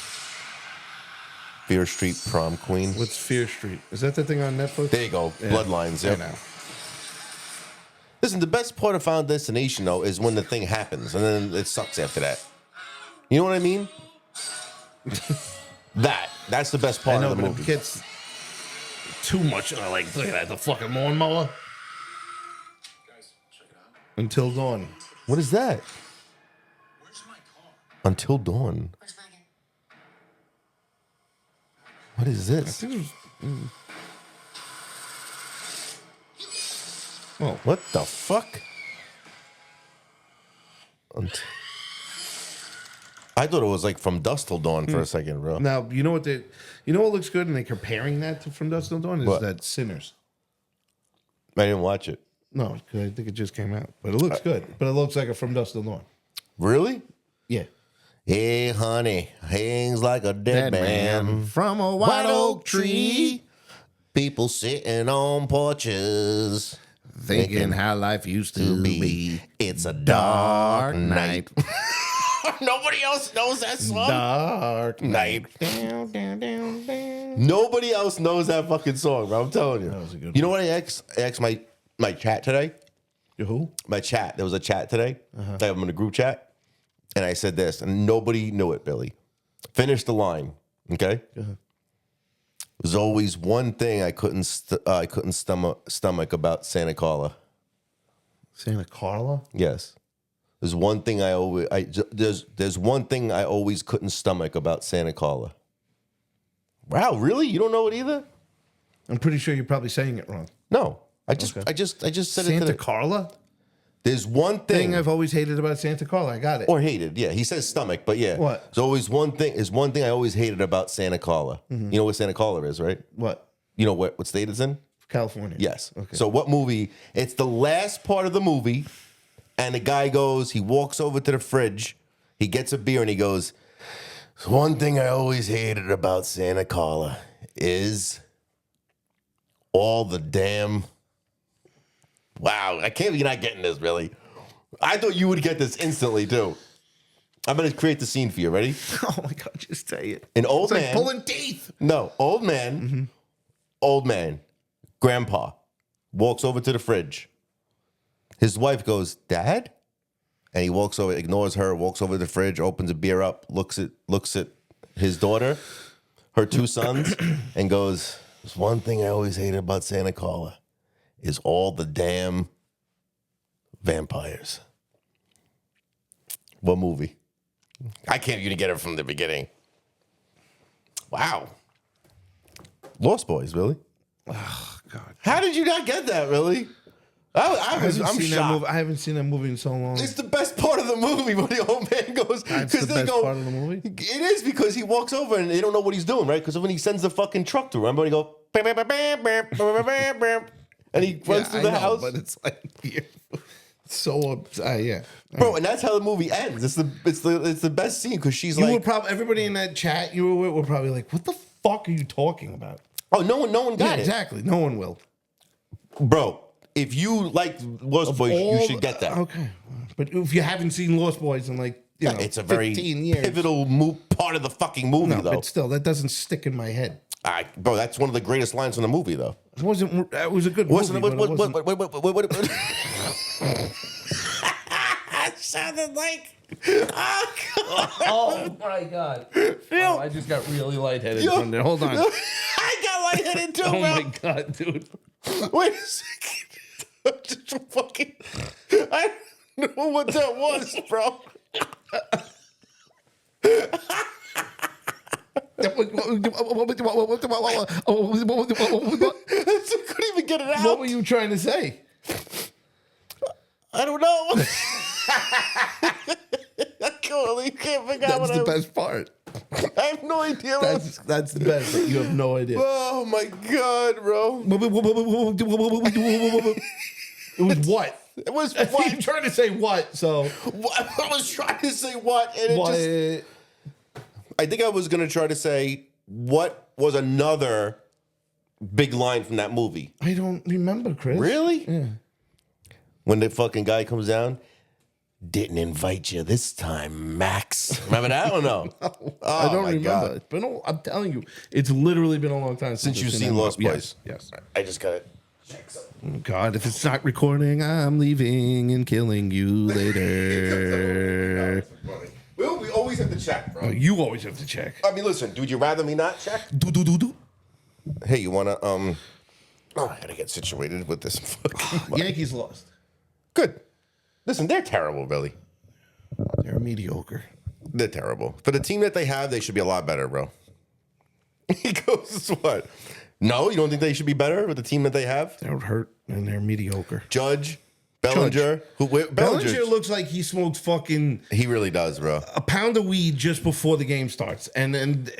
Fear Street Prom Queen. What's Fear Street? Is that the thing on Netflix? There you go. Yeah. Bloodlines. I Yep. know. Listen, the best part of Final Destination, though, is when the thing happens, and then it sucks after that. You know what I mean? That's the best part I know, of the but movie. it gets too much. And I like, look at that, the fucking lawnmower. Until Dawn. What is that? Where's my car? Until Dawn. What is this? Oh, What the fuck? I thought it was like From Dusk Till Dawn for a second, bro. now you know what what looks good, and they're comparing that to From Dusk Till Dawn is What? that Sinners. I didn't watch it. No, 'cause I think it just came out, but it looks good. But it looks like a From Dusk Till Dawn. Really? Yeah, Hey, honey, hangs like a dead man. from a White oak tree. People sitting on porches. thinking how life used to be. It's a dark night. Nobody else knows that song. Dark Night. Down, down, down, down. Nobody else knows that fucking song, bro. I'm telling you. That was a good You know what I asked my chat today? Who? My chat. There was a chat today. I'm in a group chat, and I said this, and nobody knew it. Billy, finish the line, okay? There's always one thing I couldn't stomach about Santa Carla. Santa Carla? Yes, there's one thing there's one thing I always couldn't stomach about Santa Carla. Wow, really? You don't know it either? I'm pretty sure you're probably saying it wrong. No, I just said it Santa today. Carla? There's one Thing thing I've always hated about Santa Carla. I got it. or hated. Yeah, he says stomach, but yeah. What? There's always one thing. Is one thing I always hated about Santa Carla. You know what Santa Carla is, right? What? You know what state it's in? California. Yes. Okay. So what movie? It's the last part of the movie, and the guy goes. He walks over to the fridge. He gets a beer, and he goes. One thing I always hated about Santa Carla is all the damn. Wow, I can't believe you're not getting this, Billy. I thought you would get this instantly too. I'm gonna create the scene for you. Ready? Oh my God, just say it. An old It's like man. pulling teeth. No, old man, grandpa, walks over to the fridge. His wife goes, "Dad?" And he walks over, ignores her, walks over to the fridge, opens a beer up, looks at his daughter, her two sons, and goes, "There's one thing I always hated about Santa Carla is all the damn vampires." What movie? I can't you to get it from the beginning. Wow. Lost Boys, really? Oh God. How did you not get that, really? I'm shocked. I haven't seen that movie in so long. It's the best part of the movie when the old man goes. That's the they best go, part of the movie? It is because he walks over and they don't know what he's doing, right? Because when he sends the fucking truck through, remember when he go, "Bam, bam, bam, bam, bam, bam, bam, bam," and he runs through I the know, house. but it's like so. Yeah. Bro, and that's how the movie ends. It's the best scene because she's You like, were probably everybody in that chat you were with were probably like, "What the fuck are you talking about?" "Oh, no one got it, exactly. No one will. bro." If you like Lost Boys, you should get that. Okay, but if you haven't seen Lost Boys in like you know, It's a very 15 years, pivotal part of the fucking movie, no, though. but still, that doesn't stick in my head. Bro, that's one of the greatest lines from the movie, though. It wasn't. It was a good Wasn't movie. it? but it wasn't- It sounded like. Oh my God! Oh, I just got really lightheaded from there. Hold on. I got lightheaded too, Oh bro. my God, dude! Wait a second. Just fucking. I don't know what that was, bro. I couldn't even get it out. What were you trying to say? I don't know. I can't figure out That's what the I best part. I have no idea. That's the best. You have no idea. Oh my god, bro. It was what? It was You're what? trying to say what? So I was trying to say what, and it what? just. I think I was gonna try to say what was another big line from that movie. I don't remember, Chris. Really? Yeah. When the fucking guy comes down, Didn't invite you this time, Max. Remember that or no? Oh, I don't my remember. God. It's been. I'm telling you, it's literally been a long time Since you've I've seen that Lost movie. Boys. Yes. I just got it. Oh, God, if it's not recording, I'm leaving and killing you later. We always have to check, bro. Oh, you always have to check. I mean, listen, would you rather me not check? Do. Hey, you wanna Oh, I gotta get situated with this fucking Yankees lost. Good. Listen, they're terrible, Billy. They're mediocre. They're terrible. For the team that they have, they should be a lot better, bro. He goes, what? No, you don't think they should be better with the team that they have? They're hurt and they're mediocre. Judge, Bellinger. Bellinger looks like he smoked fucking He really does, bro. a pound of weed just before the game starts. And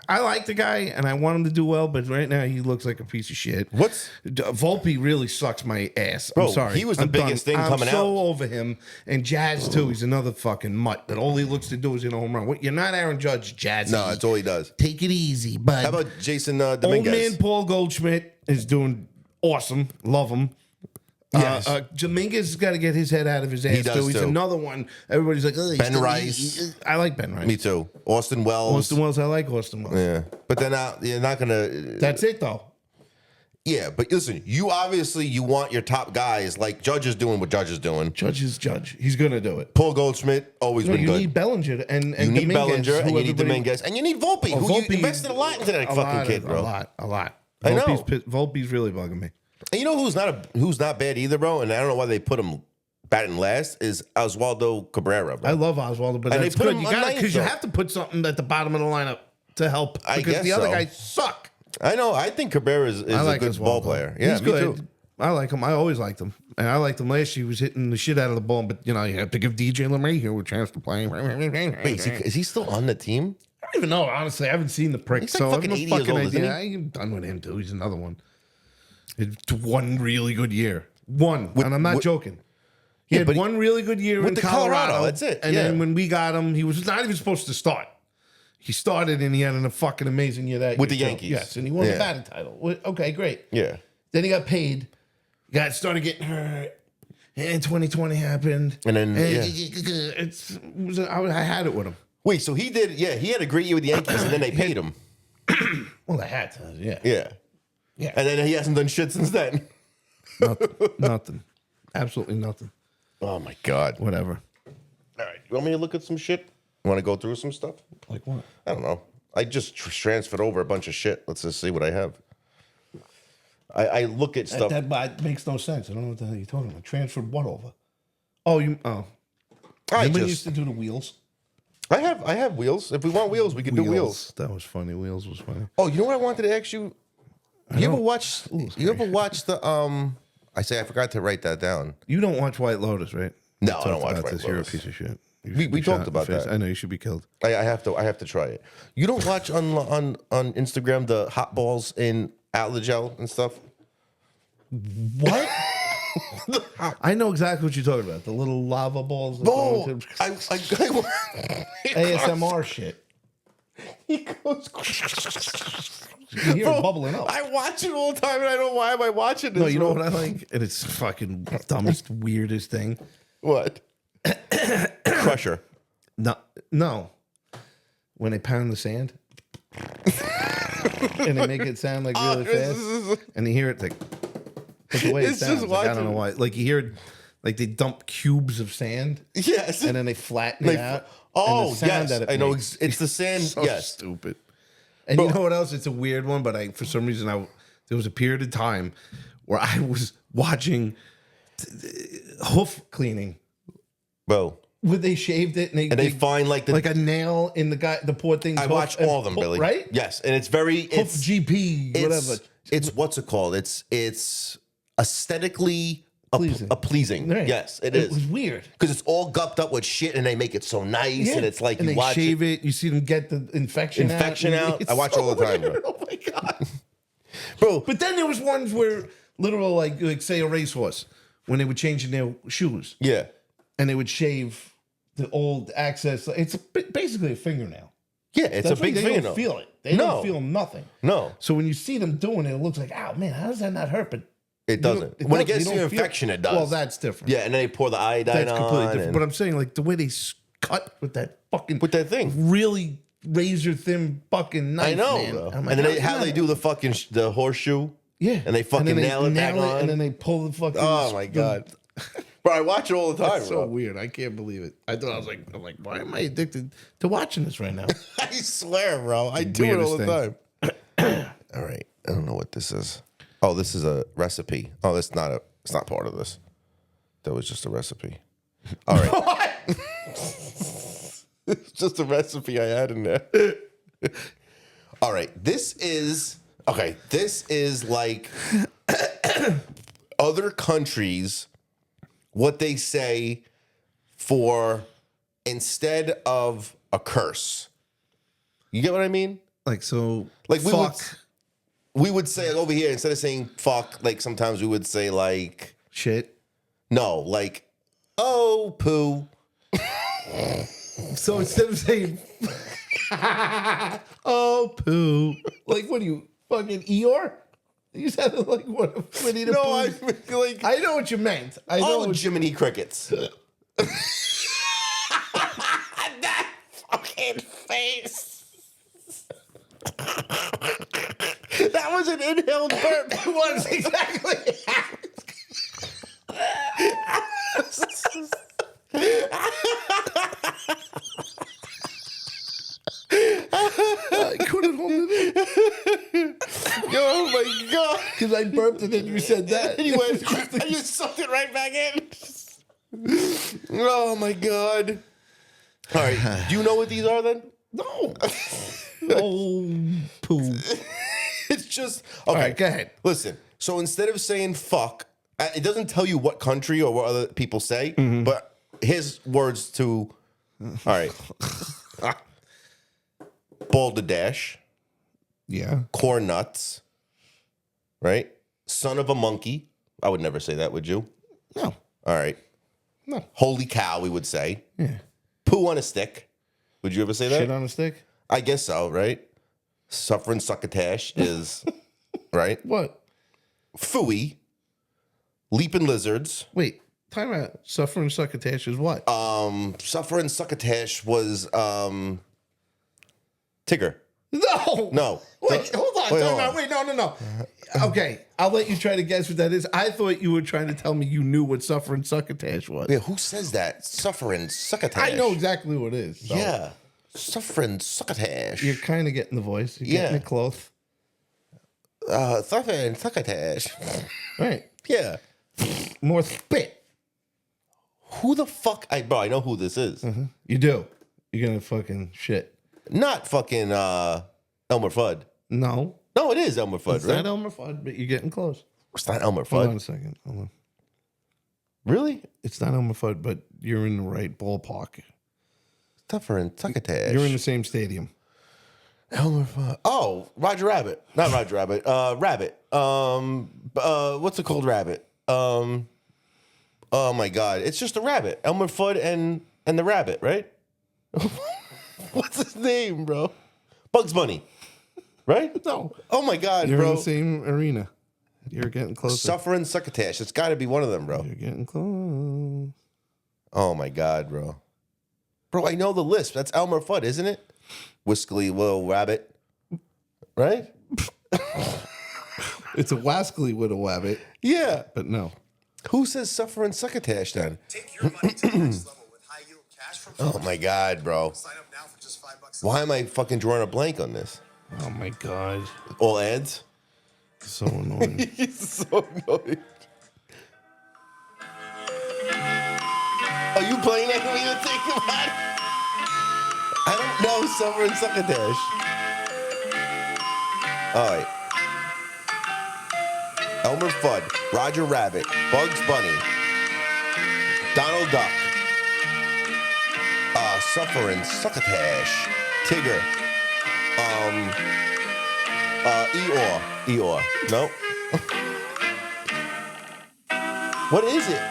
I like the guy and I want him to do well, but right now he looks like a piece of shit. What's- Volpe really sucks my ass. Bro, I'm sorry. he was the I'm biggest done. thing coming I'm so out. over him. And Jazz too. He's another fucking mutt that all he looks to do is hit a home run. What, you're not Aaron Judge, Jazz. No, that's all he does. Take it easy, bud. How about Jason Old Dominguez? man Paul Goldschmidt is doing awesome. Love him. Yes. Dominguez has got to get his head out of his ass. He does, He's too. another one. Everybody's like, oh, he's Ben still- Rice. I like Ben Rice. Me too. Austin Wells. Austin Wells, I like Austin Wells. Yeah. But they're not going to. That's it, though. Yeah, but listen, you want your top guys like Judge is doing what Judge is doing. Judge is Judge. He's going to do it. Paul Goldschmidt, always No, been you good. need Bellinger and You need Dominguez, Bellinger and who you need everybody- Dominguez and you need Volpe, Oh, who Volpe- you invested a lot into that fucking kid, bro. A lot. I know. Volpe's really bugging me. And you know who's not bad either, bro? And I don't know why they put him batting last is Oswaldo Cabrera, bro. I love Oswaldo, but And that's they put good. him You on got ninth, because you though. have to put something at the bottom of the lineup to help. I Because guess the other so. guys suck. I know. I think Cabrera is I a like good Oswaldo. ball player. Yeah, He's me good. too. I like him. I always liked him, and I liked him last year. He was hitting the shit out of the ball, but you know you have to give DJ LeMay here a chance to play. Wait, is he still on the team? I don't even know. Honestly, I haven't seen the prick. He's like so fucking I have 80 no years fucking old, isn't idea. I'm done with him too. He's another one. It's one really good year. And I'm not joking. He had but one really good year with in the Colorado. Colorado, that's it, And yeah. then when we got him, he was not even supposed to start. He started and he had a fucking amazing year that With year, the too. Yankees. Yes, and he won Yeah. the batting title. Okay, great. Yeah. Then he got paid. Started getting hurt. And 2020 happened. And then, I had it with him. Wait, so he did? Yeah, he had a great year with the Yankees, and then they paid him. Well, I had to. Yeah. Yeah. Yeah. And then he hasn't done shit since then. Nothing. Absolutely nothing. Oh my God. Whatever. All right, you want me to look at some shit? You want to go through some stuff? Like what? I don't know. I just transferred over a bunch of shit. Let's just see what I have. I look at stuff. That makes no sense. I don't know what the hell you're talking about. Transferred what over? Oh, I Remember you just used to do the wheels? I have wheels. If we want wheels, we can do wheels. That was funny. Wheels was funny. Oh, you know what I wanted to ask you? You ever watch the I forgot to write that down. You don't watch White Lotus, right? No, We I don't talked watch about White this. You're a Lotus. piece of shit. You We should be talked shot in the about face. that. I know you should be killed. I have to try it. You don't watch on Instagram the hot balls in Allergel and stuff? What? I know exactly what you're talking about. The little lava balls. that go No, into- I ASMR shit. He goes. You hear it bubbling up. I watch it all the time, and I don't know why am I watching this. No, you know bro? what I like? And it's fucking dumbest, weirdest thing. What? Crusher. No. When they pound the sand. And they make it sound like really fast. And you hear it like the way it It's just sounds. Like, I don't know watching- why. Like you hear it, like they dump cubes of sand Yes. and then they flatten Like, it out. oh, and the sound yes. that it I know. makes It's the sand. so Yes. stupid. And you know what else? It's a weird one, but for some reason there was a period of time where I was watching hoof cleaning. Bro. Where they shaved it and They find like a nail in the poor thing's I hoof watch and all of them, hoof, Billy. Right? Yes, and it's very Hoof GP, whatever. It's what's it called? It's aesthetically pleasing. Right. Yes, it It is. was weird. Because it's all gupped up with shit, and they make it so nice, and it's like and you they watch shave it. You see them get the infection Infection out. It's I watch so all the time, weird. bro. Oh my god, bro. But then there was ones where literal like say a racehorse when they were changing their shoes Yeah, and they would shave the old access. It's basically a fingernail. yeah, it's That's a big why they fingernail. don't feel it. They No. don't feel nothing. No, So when you see them doing it, it looks like, oh man, how does that not hurt? But It doesn't. When it gets to infection, it does. Well, that's different. Yeah, and then they pour the iodine That's on. completely different. and- But I'm saying, like, the way they cut with that fucking with that thing. really razor thin fucking knife. I know, man. bro. I'm And then like, how they do the fucking the horseshoe. Yeah. And they fucking then nail it back on. and then they pull the fucking. Oh my god, bro! I watch it all the time, That's bro. so weird. I can't believe it. I'm like, why am I addicted to watching this right now? I swear, bro. I do it all the Weirdest time. All right. I don't know what this is. Oh, this is a recipe. Oh, it's not part of this. That was just a recipe. All right. It's just a recipe I had in there. All right. This is like other countries, what they say for instead of a curse. You get what I mean? Like, so, Like fuck we would say like, over here, instead of saying fuck, like sometimes we would say like shit. no, like oh poo. So instead of saying, oh, poo, like, what are you, fucking Eeyore? You sounded like what? Winnie the No, Pooh. I feel like I know what you meant. I know oh what Jiminy Crickets. That fucking face. That was an inhaled burp. it was exactly. I couldn't hold it Oh my god. because I burped and then you said that. And you went, and you sucked it right back in. Oh my god. All right. Do you know what these are then? No. Oh, poo. It's just okay. All right, go ahead. Listen. So instead of saying fuck, it doesn't tell you what country or what other people say, but his words to. All right. Balderdash, Yeah. corn nuts, right? Son of a monkey. I would never say that, would you? No. All right. No. Holy cow, we would say. Yeah. Poo on a stick. Would you ever say that? Shit on a stick? I guess so, right? Suffering succotash is right. What? Phooey. Leaping lizards. Wait. Time out. Suffering succotash is what? Suffering succotash was Tigger. No. No. Wait, hold on. Wait, Time hold out. on. Wait, no. Okay. I'll let you try to guess what that is. I thought you were trying to tell me you knew what suffering succotash was. Yeah, who says that? Suffering succotash. I know exactly what it is. so Yeah. Suffering succotash. You're kind of getting the voice. You're getting Yeah. it close. Suffering succotash. Right. Yeah. More spit. Who the fuck? Bro, I know who this is. You do. You're going to fucking shit. Not fucking Elmer Fudd. No. No, it is Elmer Fudd, It's right? not Elmer Fudd, but you're getting close. It's not Elmer Hold on a Fudd. second. Hold on. Really? It's not Elmer Fudd, but you're in the right ballpark. Suffering succotash. You're in the same stadium. Elmer Fudd. Oh, Roger Rabbit. Not Roger Rabbit. Rabbit. What's it called? Rabbit. Oh my God. It's just a rabbit. Elmer Fudd and the rabbit, right? What's his name, bro? Bugs Bunny. Right? No. Oh my God, You're bro. in the same arena. You're getting closer. Suffering succotash. It's got to be one of them, bro. You're getting close. Oh my God, bro. Bro, I know the list. That's Elmer Fudd, isn't it? Whiskey Little Rabbit. Right? It's a wascally with a wabbit, Yeah. but no. Who says suffering succotash then? Take your money to the next level with high yield cash from Oh my God, bro. Sign up now for just $5. Why am I fucking drawing a blank on this? Oh my God. All ads? So annoying. He's so annoying. Are you playing that for me to think about it? I don't know suffering succotash. All right. Elmer Fudd, Roger Rabbit, Bugs Bunny, Donald Duck, Suffering Succotash, Tigger, Eeyore. No. What is it?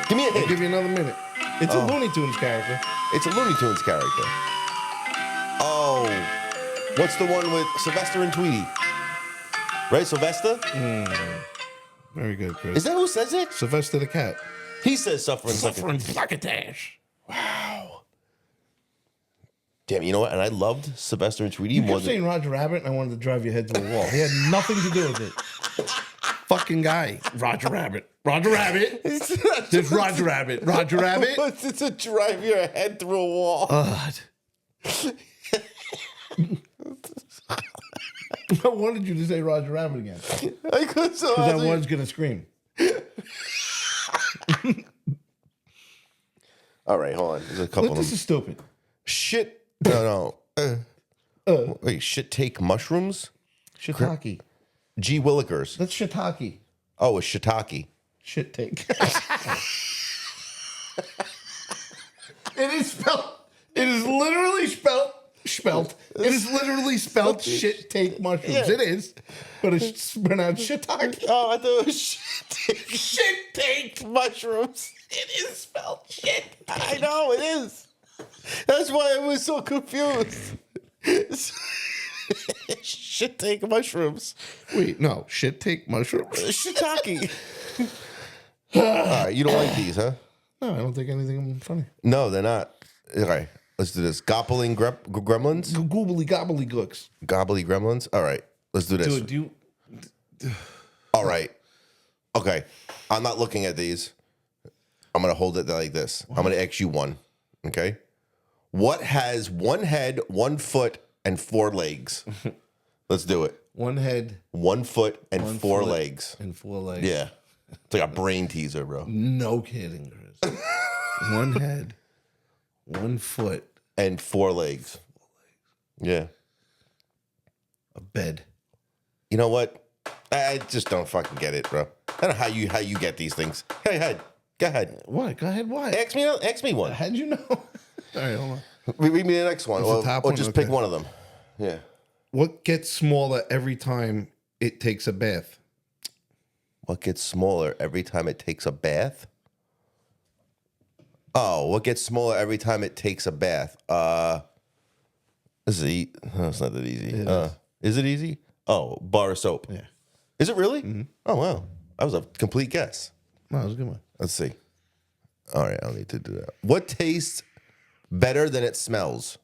Give me a I'll hint. give you another minute. It's a Looney Tunes character. It's a Looney Tunes character. Oh, what's the one with Sylvester and Tweety? Right, Sylvester? Very good, Chris. Is that who says it? Sylvester the cat? He says suffering. Suffering succotash. Damn, you know what? And I loved Sylvester and Tweety You more kept than saying Roger Rabbit, and I wanted to drive your head through a wall. He had nothing to do with it. Fucking guy, Roger Rabbit. Roger Rabbit. There's Roger Rabbit. Roger Rabbit. It's to drive your head through a wall. God. I wanted you to say Roger Rabbit again. Because I was going to scream. All right, hold on. There's a couple Look, of this them. is stupid. Shit. No. Wait, shit take mushrooms? Shiitake. G. Willikers. That's shiitake. Oh, it's shiitake. Shit take. It is spelled. It is literally spelled. It is literally spelled shit take mushrooms. Yeah. It is. But it's pronounced shiitake. Oh, I thought it was shit take mushrooms. It is spelled shit. I know, it is. That's why I was so confused. Shit take mushrooms. Wait, no. Shit take mushrooms? Shiitake. All right, you don't like these, huh? No, I don't think anything funny. No, they're not. All right, let's do this. Gobbling gremlins? Goobly gobbly gooks. Gobbly gremlins? All right, let's do this. Dude, do you... All right. Okay, I'm not looking at these. I'm going to hold it like this. I'm going to ask you one, okay? What has one head, 1 foot, and 4 legs? Let's do it. One head 1 foot and one 4 foot, legs. and 4 legs. Yeah. It's like a brain teaser, bro. No kidding, Chris. One head, 1 foot, And 4 legs. Yeah. a bed. You know what? I just don't fucking get it, bro. I don't know how you get these things. Hey, go ahead. What? Go ahead. What? Ask me one. How'd you know? All right, hold on. Read me the next one. It's the Or, top or one? just pick Okay. one of them. Yeah. What gets smaller every time it takes a bath? What gets smaller every time it takes a bath? Oh, what gets smaller every time it takes a bath? This is it's not that easy. Is it easy? Oh, bar of soap. Yeah. Is it really? Oh wow. That was a complete guess. No, that was a good one. Let's see. All right, I don't need to do that. What tastes better than it smells?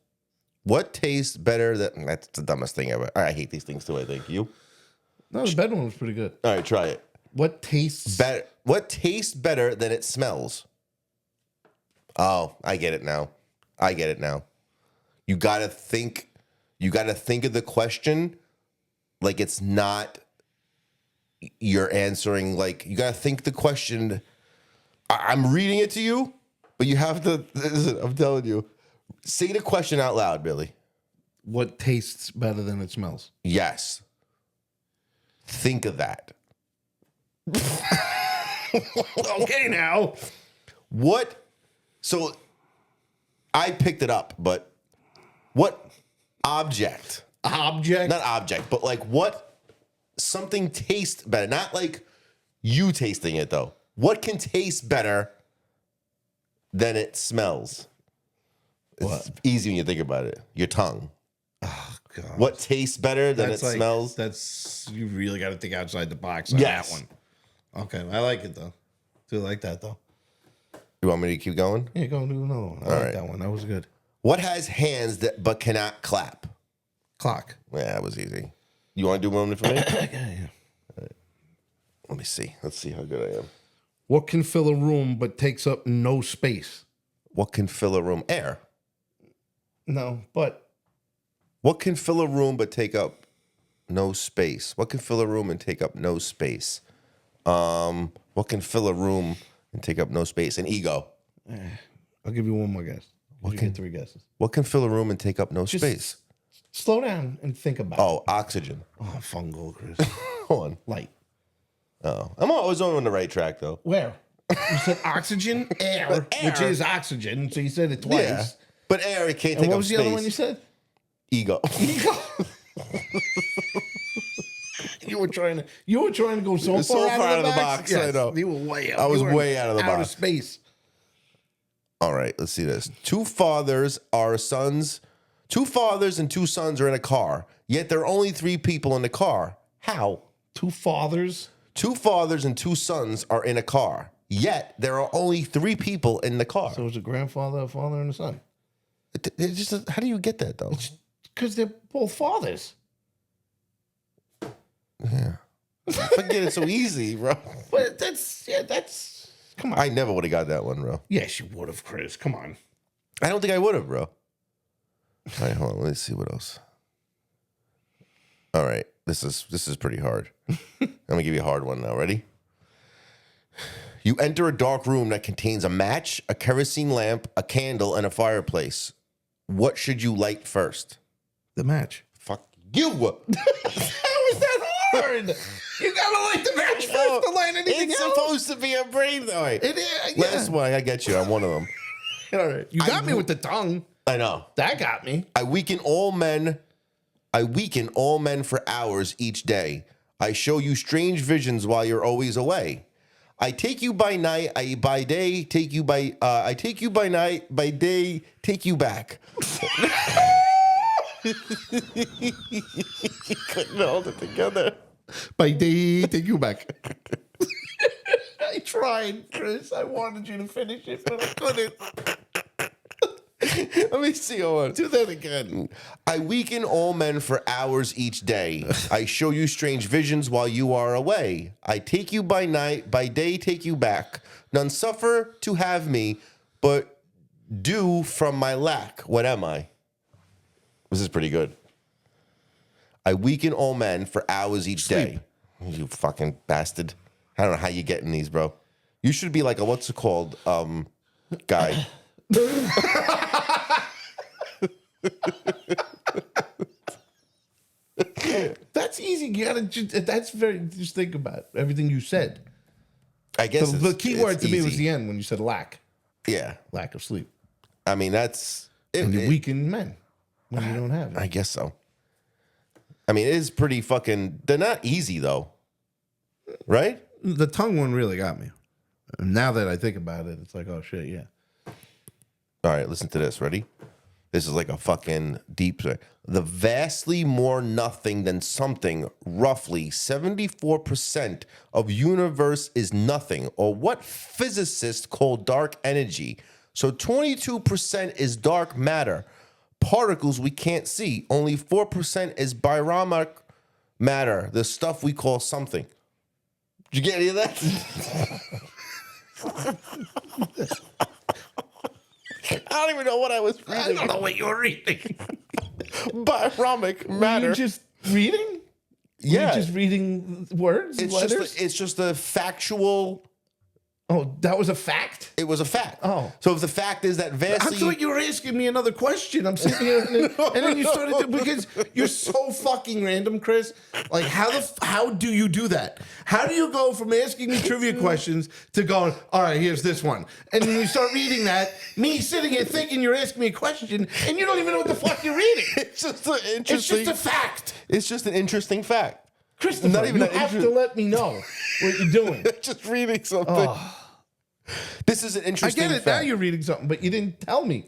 What tastes better than... That's the dumbest thing ever. All right, I hate these things too, I think. You? No, the bed one was pretty good. All right, try it. What tastes Better. What tastes better than it smells? Oh, I get it now. You gotta think of the question like it's not you're answering. Like, you gotta think the question. I'm reading it to you, but you have to listen, I'm telling you. Say the question out loud, Billy. What tastes better than it smells? Yes. Think of that. Okay, now. What? So I picked it up, but what object? Object. Not object, but like what something tastes better? Not like you tasting it though. What can taste better than it smells? It's easy when you think about it. Your tongue. Oh, God. What tastes better than it like, smells? That's you really got to think outside the box on Yes. that one. Okay, I like it though. Do like that though. You want me to keep going? Yeah, go do another one. I like that one. That was good. What has hands that but cannot clap? Clock. Yeah, that was easy. You want to do one for me? Yeah. Let me see. Let's see how good I am. What can fill a room but takes up no space? What can fill a room? Air. No, but What can fill a room but take up no space? What can fill a room and take up no space? What can fill a room and take up no space? An ego. I'll give you one more guess. You can- get 3 guesses. What can fill a room and take up no Just- space? Slow down and think about it. Oh, oxygen. Oh, fungal, Chris. Hold on. Light. Oh, I'm always on the right track though. Where? You said oxygen, air, which Air. is oxygen. So you said it twice. Yeah, but air it can't And take what up was the space. other one you said? Ego. Ego. You were trying to go so far out of the box. I know. You were way out. I was You were way out of the Out of box. space. All right, let's see this. Two fathers and 2 sons are in a car, yet there are only 3 people in the car. How? 2 fathers. 2 fathers and 2 sons are in a car. Yet there are only 3 people in the car. So it's a grandfather, a father, and a son. It just, how do you get that though? Because they're both fathers. Forget it so easy, bro. But that's. Come on. I never would have got that one, bro. Yes, you would have, Chris. Come on. I don't think I would have, bro. All right, hold on. Let's see what else. All right, this is pretty hard. I'm gonna give you a hard one now. Ready? You enter a dark room that contains a match, a kerosene lamp, a candle, and a fireplace. What should you light first? The match. Fuck you. How is that hard? You gotta light the match first to light anything It's else. supposed to be a brain, though. Right. It is. Yeah. Last one, I get you on one of them. All right. You got me with the tongue. I know. That got me. I weaken all men for hours each day. I show you strange visions while you're always away. I take you by night, I by day take you by I take you by night, by day take you back. Couldn't hold it together. By day, take you back. I tried, Chris. I wanted you to finish it, but I couldn't. Let me see. Hold on. Do that again. I weaken all men for hours each day. I show you strange visions while you are away. I take you by night, by day take you back. None suffer to have me, but do from my lack. What am I? This is pretty good. I weaken all men for hours each day. You fucking bastard. I don't know how you get in these, bro. You should be like a, what's it called, guy. That's easy. You gotta. That's very. Just think about everything you said. I guess The key it's word to me was easy. the end when you said lack. Yeah. Lack of sleep. I mean, that's... And you weaken men when you don't have it. I guess so. I mean, it is pretty fucking... They're not easy, though. Right? The tongue one really got me. Now that I think about it, it's like, oh shit, yeah. All right, listen to this. Ready? This is like a fucking deep... The vastly more nothing than something, roughly 74% of universe is nothing, or what physicists call dark energy. So 22% is dark matter, particles we can't see. Only 4% is biromic matter, the stuff we call something. Did you get any of that? I don't even know what I was reading. I don't know what you were reading. Biromic Were matter. you just reading? Yeah. Were you just reading words, It's letters? just a factual. Oh, that was a fact? It was a fact. Oh. So if the fact is that I vastly, thought you were asking me another question. I'm sitting here, and then you started to, because you're so fucking random, Chris. Like, how do you do that? How do you go from asking me trivia questions to going, all right, here's this one, and then you start reading that, me sitting here thinking you're asking me a question, and you don't even know what the fuck you're reading. it's just an It's interesting. just a fact, It's just an interesting fact. Christopher. Not even you that have inter- to let me know what you're doing. Just reading something. This is an Oh. I interesting get it. fact. Now you're reading something, but you didn't tell me.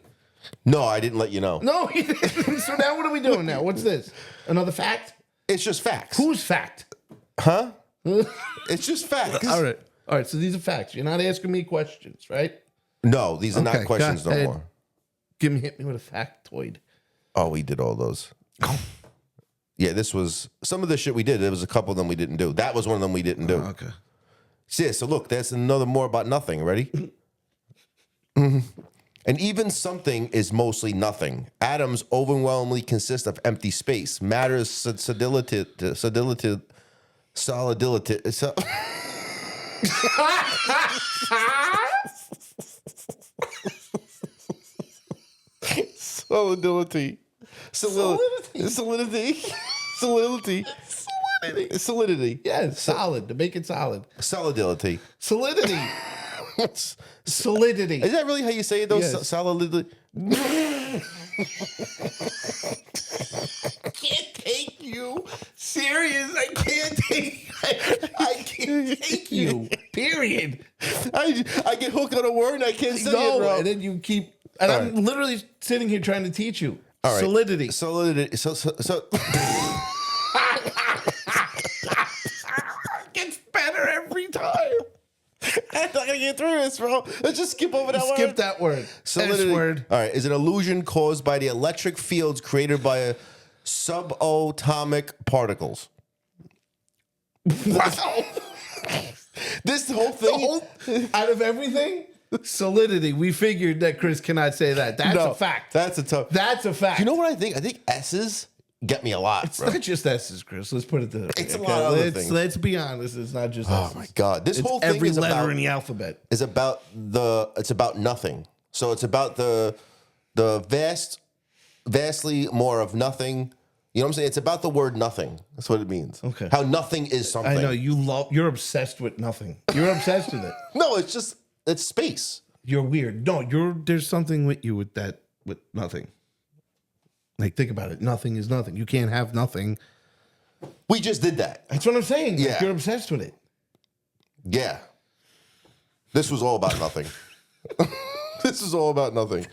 No, I didn't let you know. No, you didn't. So now what are we doing now? What's this? Another fact? It's just facts. Whose fact? Huh? It's just facts. All right. All right. So these are facts. You're not asking me questions, right? No, these are Okay, not questions go no ahead. more. Hit me with a factoid. Oh, we did all those. Yeah, this was some of the shit we did. There was a couple of them we didn't do. That was one of them we didn't do. Okay. Yeah, so look, that's another more about nothing. Ready? And even something is mostly nothing. Atoms overwhelmingly consist of empty space. Matter is solidity. Solidity. Solidity. Yeah, solid. To make it solid. Solidity. Solidity. Solidity. Is that really how you say it though? Yes. Solidity. Can't take you serious. I can't take. I can't take you. Period. I get hooked on a word and I can't say it, No, bro. and then you keep. And I'm literally sitting here trying to teach you. All right. Solidity. Solidity. So Gets better not gonna get through this, bro. Let's just skip over that word. Skip that word. Solidity. S word. All right. Is an illusion caused by the electric fields created by subatomic particles. Wow. This whole thing. Out of everything, solidity. We figured that Chris cannot say that. That's No, a fact. That's a tough. That's a fact. You know what I think? I think S's get me a lot, It's bro. not just S's, Chris. Let's put it this way. It's a lot of other things. Let's be honest. It's not just Oh S's. my god. This It's whole thing every is letter about in the alphabet. it's about nothing. So it's about the vastly more of nothing. You know what I'm saying? It's about the word nothing. That's what it means. Okay. How nothing is something. I know you're obsessed with nothing. You're obsessed with it. No, it's space. You're weird. No, there's something with you with nothing. Like, think about it. Nothing is nothing. You can't have nothing. We just did that. That's what I'm saying. Like, Yeah. you're obsessed with it. Yeah. This was all about nothing. This is all about nothing.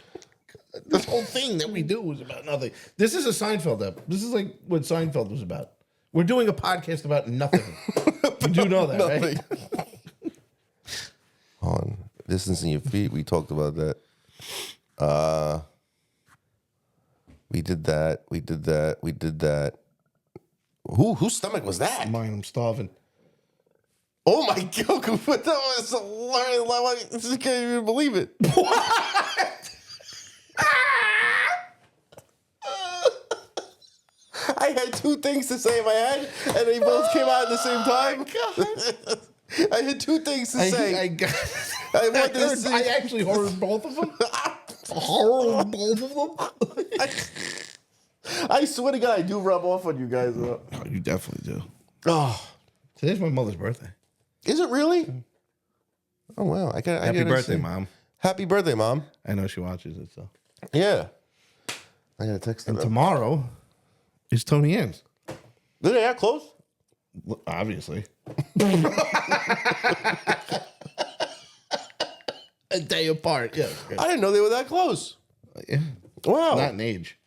This whole thing that we do was about nothing. This is a Seinfeld episode. This is like what Seinfeld was about. We're doing a podcast about nothing. You do know that, Nothing. right? On distance in your feet, we talked about that. We did that. We did that. We did that. Whose stomach was that? Mine, I'm starving. Oh my god! That was hilarious. I just can't even believe it. I had two things to say in my head, and they both came out at the same time. I had two things to say. I wanted to say. I actually heard both of them. Heard both of them. I swear to God, I do rub off on you guys. Oh, you definitely do. Oh, Today's my mother's birthday. is it really? Oh wow! Happy birthday, Mom. Happy birthday, Mom. I know she watches it, so. Yeah. I gotta text her. And tomorrow is Tony Ann's. Did they that close? Well, obviously. A day apart. Yeah. I didn't know they were that close. Yeah. Wow. Not in age.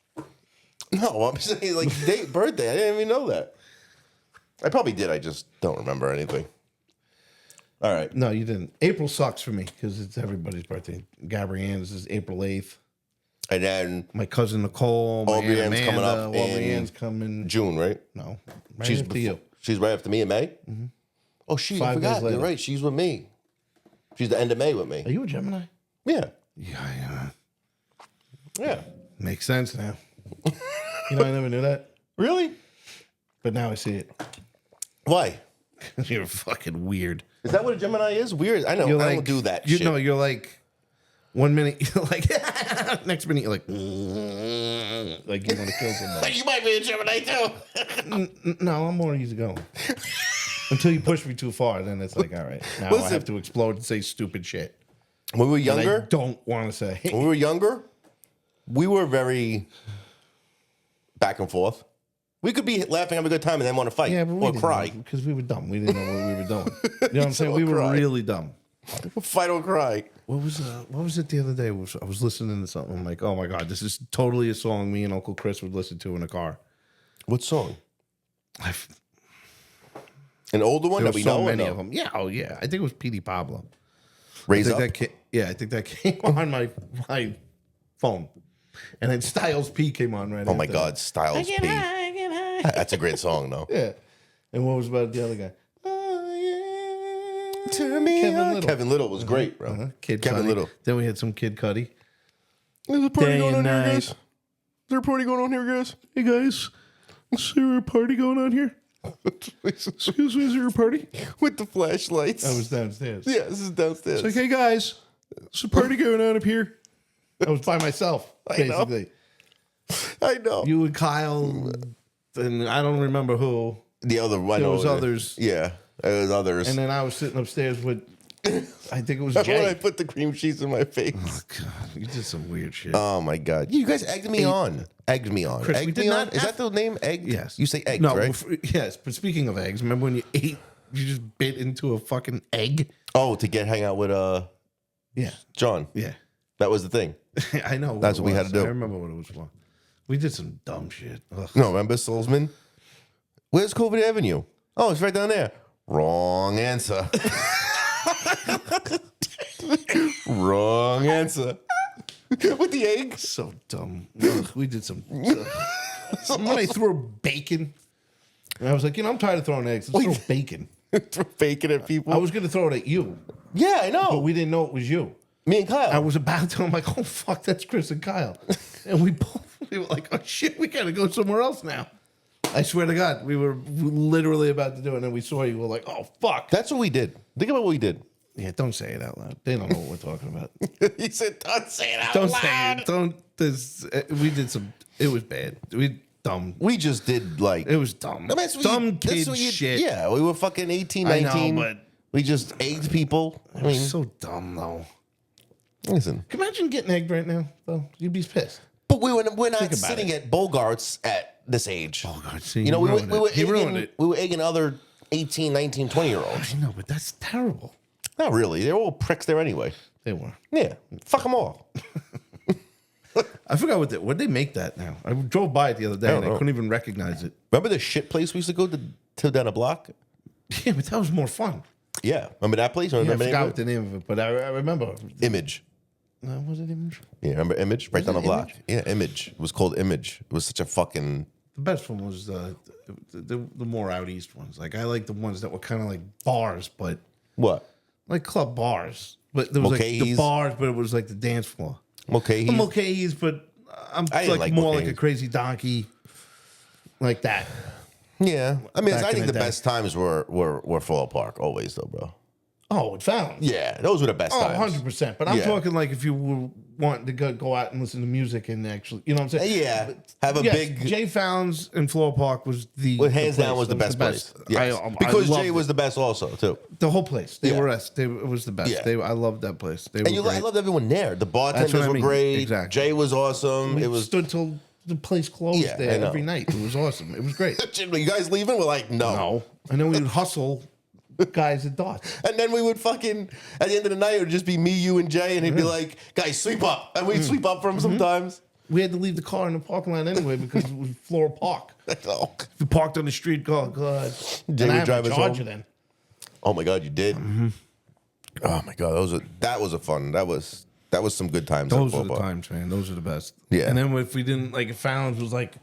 No, I'm saying like date birthday. I didn't even know that. I probably did. I just don't remember anything. All right. No, you didn't. April sucks for me because it's everybody's birthday. Gabrielle's is April 8th. And then My cousin Nicole. My Aubrey Aunt Ann's Amanda, coming up Aubrey in Ann's coming. June, right? No. Right She's after you. She's right after me in May. Mm-hmm. Oh, I 5 days forgot. You're later. right. She's with me. She's the end of May with me. Are you a Gemini? Yeah. Yeah. Yeah. Makes sense now. You know, I never knew that. Really? But now I see it. Why? You're fucking weird. Is that what a Gemini is? Weird. I know. You're I like, don't do that you shit. know, you're like, 1 minute, you're like, next minute, you're like you want to kill somebody. You might be a Gemini too. No, I'm more easygoing. Until you push me too far, then it's like, all right, now I Listen. have to explode and say stupid shit. When we were that I younger, don't want to say. when we were younger, we were very back and forth. We could be laughing, having a good time, and then want to fight Yeah, but we or didn't cry. know, because we were dumb. We didn't know what we were doing. You know what I'm saying? So We were cry. really dumb. Fight or cry. What was it the other day? I was listening to something. I'm like, oh my god, this is totally a song me and Uncle Chris would listen to in a car. What song? I've, An older one there that were we so know. many or no? of them. Yeah, oh yeah. I think it was Petey Pablo. Raise I up. think I think that came on my phone, and then Styles P came on right. Oh my after God, Styles P. That's a great song, though. that. Yeah, and what was about the other guy? Turn me Kevin on. Little. Kevin Little was great, bro. Kid Kevin Cudi. Little. Then we had some Kid Cudi. There's a party Day going on and here, night. guys. Is there a party going on here, guys? Hey guys, is there a party going on here? Excuse me, is there a party? With the flashlights. I was downstairs. Yeah, this is downstairs. It's like, hey guys, there's a party going on up here. I was by myself, I know. basically. I know. You and Kyle, and I don't remember who. The other one. There was others. Yeah, there was others. And then I was sitting upstairs with, I think it was Remember when I Jay. put the cream cheese in my face? Oh, God, you did some weird shit. Oh my God! You guys egged me on. Egged me on. Chris, we Egged did me not on. Is have- that the name? Egg? Yes. You say egg, no, right? yes, but speaking of eggs, remember when you ate, you just bit into a fucking egg? Oh, to get hang out with Yeah. John. Yeah. That was the thing. I know. That's it what we had was. to do. I remember what it was for. We did some dumb shit. Ugh. No, remember Solzman? Where's COVID Avenue? Oh, it's right down there. Wrong answer. Wrong answer. With the egg. So dumb. Ugh, we did some. When I threw bacon, and I was like, I'm tired of throwing eggs. Let's throw bacon. Throw bacon at people. I was going to throw it at you, yeah, I know. but we didn't know it was you. Me and Kyle. I was about to. I'm like, oh fuck, that's Chris and Kyle, and we were like, oh shit, we gotta go somewhere else now. I swear to God, we were literally about to do it, and then we saw you. We're like, oh fuck. That's what we did. Think about what we did. Yeah, don't say it out loud. They don't know what we're talking about. He said, "Don't say it out Don't loud." say it. Don't. This. We did some. It was bad. We dumb. We just did like It was dumb. I mean, that's what Dumb you- that's kid what you- shit. Yeah, we were fucking 18, I know, 19. but- we just egged people. I mean, So dumb though. listen. Can you imagine getting egged right now? Though you'd be pissed. But we're not about sitting it. at Bogarts at this age. Oh God, see, You know, we ruined were it. He ruined egging, it. we were egging other 18, 19, 20-year-olds. I know, but that's terrible. Not really. They're all pricks there anyway. They were. Yeah. Fuck them all. I forgot what they make that now. I drove by it the other day I don't and I know. couldn't even recognize it. Remember the shit place we used to go to down a block? Yeah, but that was more fun. Yeah. Remember that place? Yeah, I Remember forgot the what the name of it, but I remember. Image. Was it Image? Yeah, remember Image? Right Was down the it block. Image? Yeah, Image. It was called Image. It was such a fucking... The best one was the more out east ones. Like I like the ones that were kind of like bars, but What? like club bars. But there was like the Mulcahy's? bars, but it was like the dance floor. Okay. The Mulcahy's, but I'm I didn't like like more like Mulcahy's. a crazy donkey, like that. Yeah. I mean, Back I in think the the day. best times were Fall Park always, though, bro. Oh, it found. Yeah, those were the best Oh, times. 100%. But I'm Yeah. talking like if you were wanting to go out and listen to music and actually, you know what I'm saying? Yeah. Have a Yes, big... Jay Founds in Floral Park was the Well, hands the down was the That best place. I- Yes. I because loved Jay was the best also, too. the whole place. They Yeah. were us. It was the best. Yeah. I loved that place. They And were I great. loved everyone there. The bartenders what I were mean. great. Exactly. Jay was awesome. We It was... stood till the place closed Yeah, I there know. every night. It was awesome. It was great. You guys leaving? We're like, no. No. And then we would hustle guys at darts. And then we would fucking, at the end of the night, it would just be me, you, and Jay, and he'd be like, guys, sweep up. And we'd sweep up for him sometimes. We had to leave the car in the parking lot anyway because it was Floral Park. Oh, If you parked on the street, God. Jay And I would had drive my us Charger home. then. oh my God, you did? Oh my God, that was a fun, that was some good times. Those at are the Boba. times, man. Those are the best. Yeah. And then if we didn't, like, if Founds was like,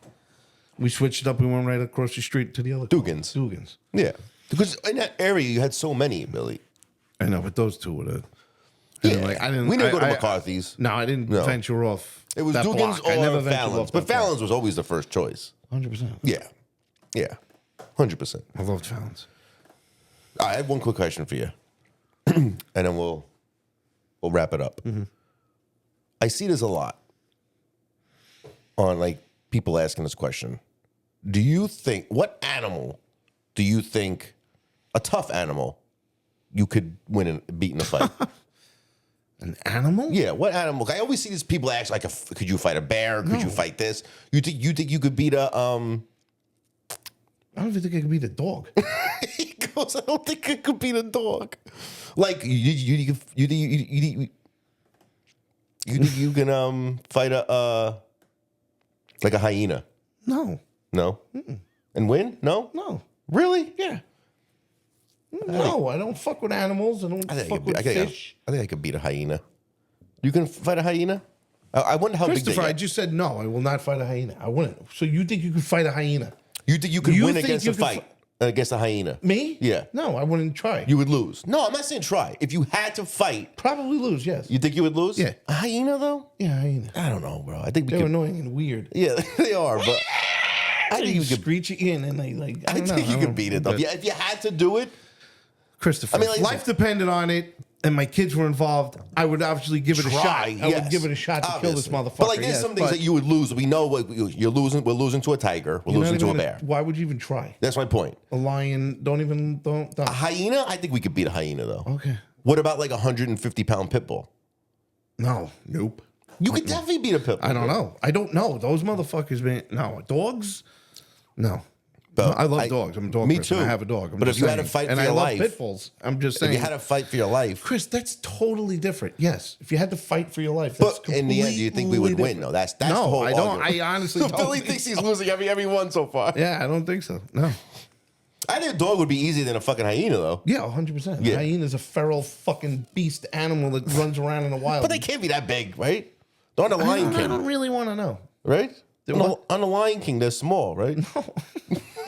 we switched it up. We went right across the street to the other. Dugan's. Dugan's. Yeah. Because in that area, you had so many, Billy. I know, but those two were the. Yeah. Like, I didn't. We didn't go to I- McCarthy's. No, I didn't No. venture off. It was that Dugan's block. I never or ventured Fallon's. off But that block. Fallon's was always the first choice. 100%. Yeah. Yeah. 100%. I loved Founds. I have one quick question for you. And then we'll wrap it up. I see this a lot on like people asking this question. Do you think what animal do you think a tough animal you could win and beat in a fight? An animal? Yeah, what animal? I always see these people ask like, could you fight a bear? Could you fight this? You think you could beat a I don't even think I could beat a dog. He goes, I don't think I could beat a dog. Like you think you can fight a like a hyena? No. No, and win? No, No. really? Yeah. No, I don't fuck with animals. I don't I think fuck with I fish. think I could beat a hyena. You can fight a hyena? I wonder how Christopher, big I they just said no. I will not fight a hyena. I wouldn't. So you think you could fight a hyena? You think you could You win think against you a could fight against a hyena? Me? Yeah. No, I wouldn't try. You would lose. No, I'm not saying try. If you had to fight, probably lose. Yes. you think you would lose? Yeah. A hyena though? Yeah, hyena. I don't know, bro. I think we They're could. annoying and weird. Yeah, they are, but I think You you could. screech it in and they like. I don't know. think you I could don't beat it know. though. Yeah, if you had to do it, Christopher, I mean, like, if life depended on it, and my kids were involved, I would obviously give it a shot. I yes. would give it a shot to kill this Obviously. motherfucker. But like, there's yes, some things but that you would lose. We know what you're losing. We're losing to a tiger. We're you're not losing to a even gonna- bear. Why would you even try? That's my point. A lion? Don't. A hyena? I think we could beat a hyena though. Okay. What about like a 150-pound pit bull? No. Nope. You could definitely beat a pit bull. I don't know. I don't know. Those motherfuckers, man. No. Dogs? No. But No, I love dogs. I'm a dog me person. too. I have a dog. I'm But just if you had to saying. fight and for your I love life- pit bulls. I'm just If saying. you had to fight for your life, Chris, that's totally different. Yes. If you had to fight for your life, that's but in the end, do you think we would completely win? No, different. that's the No, whole I don't. argument. I honestly don't. Billy think thinks he's so. losing every one so far. Yeah, I don't think so. No. I think a dog would be easier than a fucking hyena, though. Yeah, 100%. Yeah. Hyena's a feral fucking beast animal that runs around in the wild. But they can't be that big, right? They're on the Lion I King, don't really want to know. right? On what? the Lion King, they're small, right?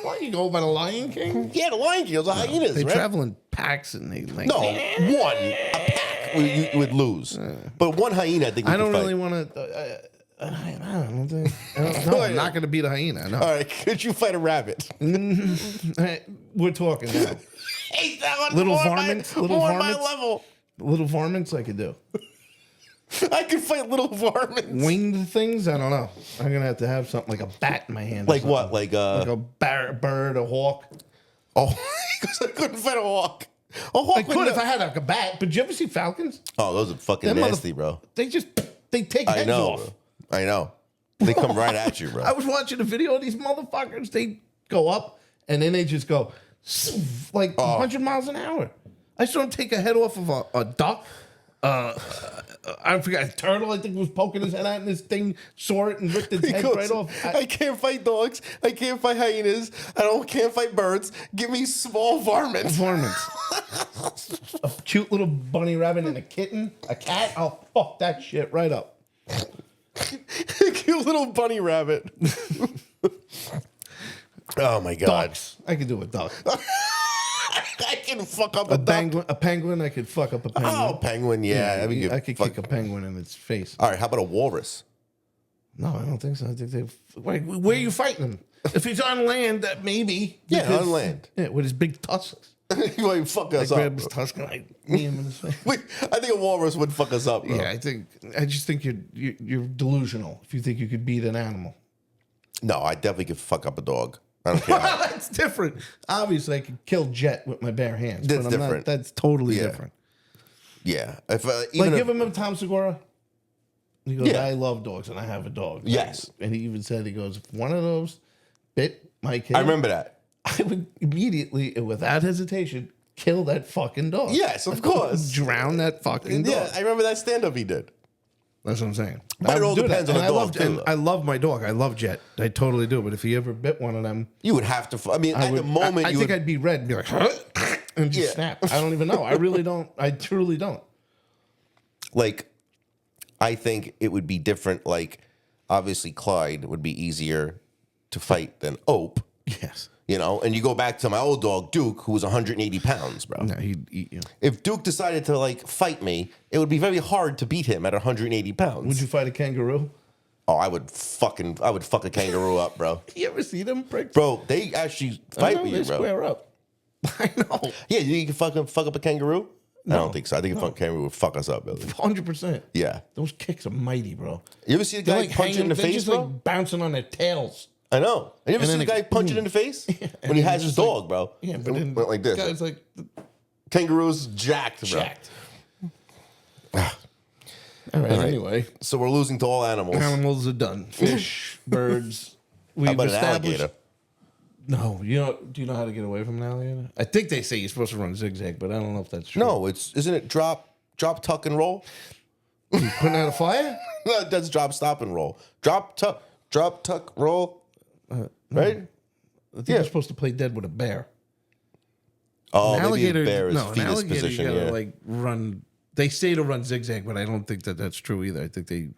Why you go by the Lion King? Yeah, the Lion King, those are hyenas, They right? travel in packs and they like. No, one, a pack you would lose. But one hyena, I think we I don't could really fight. want to. I don't think. No, I'm not going to beat a hyena. No. All right, could you fight a rabbit? We're talking now. Hey, that one Little more on varmints? my, Little more on my varmints? level. Little varmints, I could do. I could fight little varmints. Winged things, I don't know. I'm gonna have to have something like a bat in my hand. or Like what? something. Like a bird, a hawk. oh, because I couldn't fight a hawk. A hawk I could would if I had like a bat. But you ever see falcons? Oh, those are fucking Them nasty, mother- bro. They take I heads know, off. bro. I know. They come right at you, bro. I was watching a video of these motherfuckers. They go up and then they just go like 100 miles an hour. I saw him take a head off of a duck. I forgot, a turtle, I think, was poking his head out, and this thing saw it and ripped its He head goes, right off. I can't fight dogs. I can't fight hyenas. Can't fight birds. Give me small varmints. Varmints. A cute little bunny rabbit and a kitten, a cat. I'll fuck that shit right up. Cute little bunny rabbit. Oh my god. Ducks. I could do a duck. I can fuck up a, A duck. penguin. I could fuck up a penguin. Oh, penguin. Yeah, that'd be good. I could kick a penguin in its face. All right, how about a walrus? No, I don't think so. I think they. Wait, where are you fighting him? If he's on land, that maybe. Yeah, because- on land. Yeah, with his big tusks. You might fuck us I up. grab his Bro. tusk and I knee him in his face. Wait, I think a walrus would fuck us up, bro. Yeah, I just think you're delusional if you think you could beat an animal. No, I definitely could fuck up a dog. I don't care. Well, that's different. Obviously, I could kill Jet with my bare hands. That's but I'm different. Not, that's totally Yeah. different. Yeah, if Like, even if, give him a Tom Segura. He goes, Yeah. I love dogs and I have a dog. Yes. And he even said, he goes, if one of those bit my kid, I remember that. I would immediately, and without hesitation, kill that fucking dog. Yes, of course. Drown that fucking dog. Yeah, I remember that stand up he did. That's what I'm saying. But I it would all do depends that. on the And dog, too, though. I love my dog. I love Jet. I totally do. But if he ever bit one of them, You would have to. I mean, at the moment, I you think would. I'd be red and be like, huh? And just Yeah. snap. I don't even know. I really don't. I truly don't. Like, I think it would be different. Like, obviously, Clyde would be easier to fight than Ope. Yes. You know, and you go back to my old dog Duke, who was 180 pounds, bro. No, he'd eat you. If Duke decided to like fight me, it would be very hard to beat him at 180 pounds. Would you fight a kangaroo? Oh, I would fuck a kangaroo up, bro. You ever see them pricks? Bro, they actually I fight know, with they you, bro. square up. I know. Yeah, you can fuck up a kangaroo. I don't think so. I think a fucking kangaroo would fuck us up, Billy. 100%. Yeah. Those kicks are mighty, bro. You ever see the guy punch you in the they're face, just bro? like bouncing on their tails. I know. And you ever And see then the guy it- punch it in the face when he then has it's his just dog, bro? Yeah, but then went like this. Guys like Kangaroo's jacked, bro. jacked. All right. Anyway, So we're losing to all animals. animals are done. Fish, birds. We've How about an established. alligator? No, do you know how to get away from an alligator? I think they say you're supposed to run zigzag, but I don't know if that's true. No, isn't it drop, tuck, and roll? You putting out a fire? No, that's drop, stop, and roll. Drop, tuck, roll. Right? I think you're supposed to play dead with a bear. Oh, An maybe alligator, a bear is no, an fetus alligator, position. you gotta Yeah. like run. They say to run zigzag, but I don't think that that's true either. I think they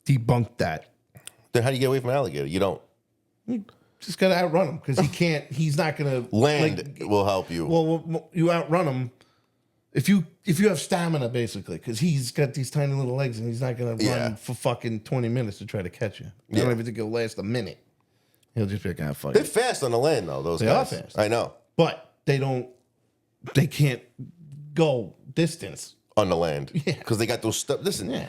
debunked that. Then how do you get away from an alligator? You don't. Just gotta outrun him because he can't. He's not gonna Land like, will help you. well, you outrun him if you have stamina, basically, because he's got these tiny little legs and he's not gonna Yeah. run for fucking 20 minutes to try to catch you. I Yeah. don't even think it'll last a minute. He'll just be like, ah, fuck They're it. fast on the land, though. Those They guys. are fast. I know. But they don't. They can't go distance. On the land. Yeah. Because they got those stuff. Listen, Yeah.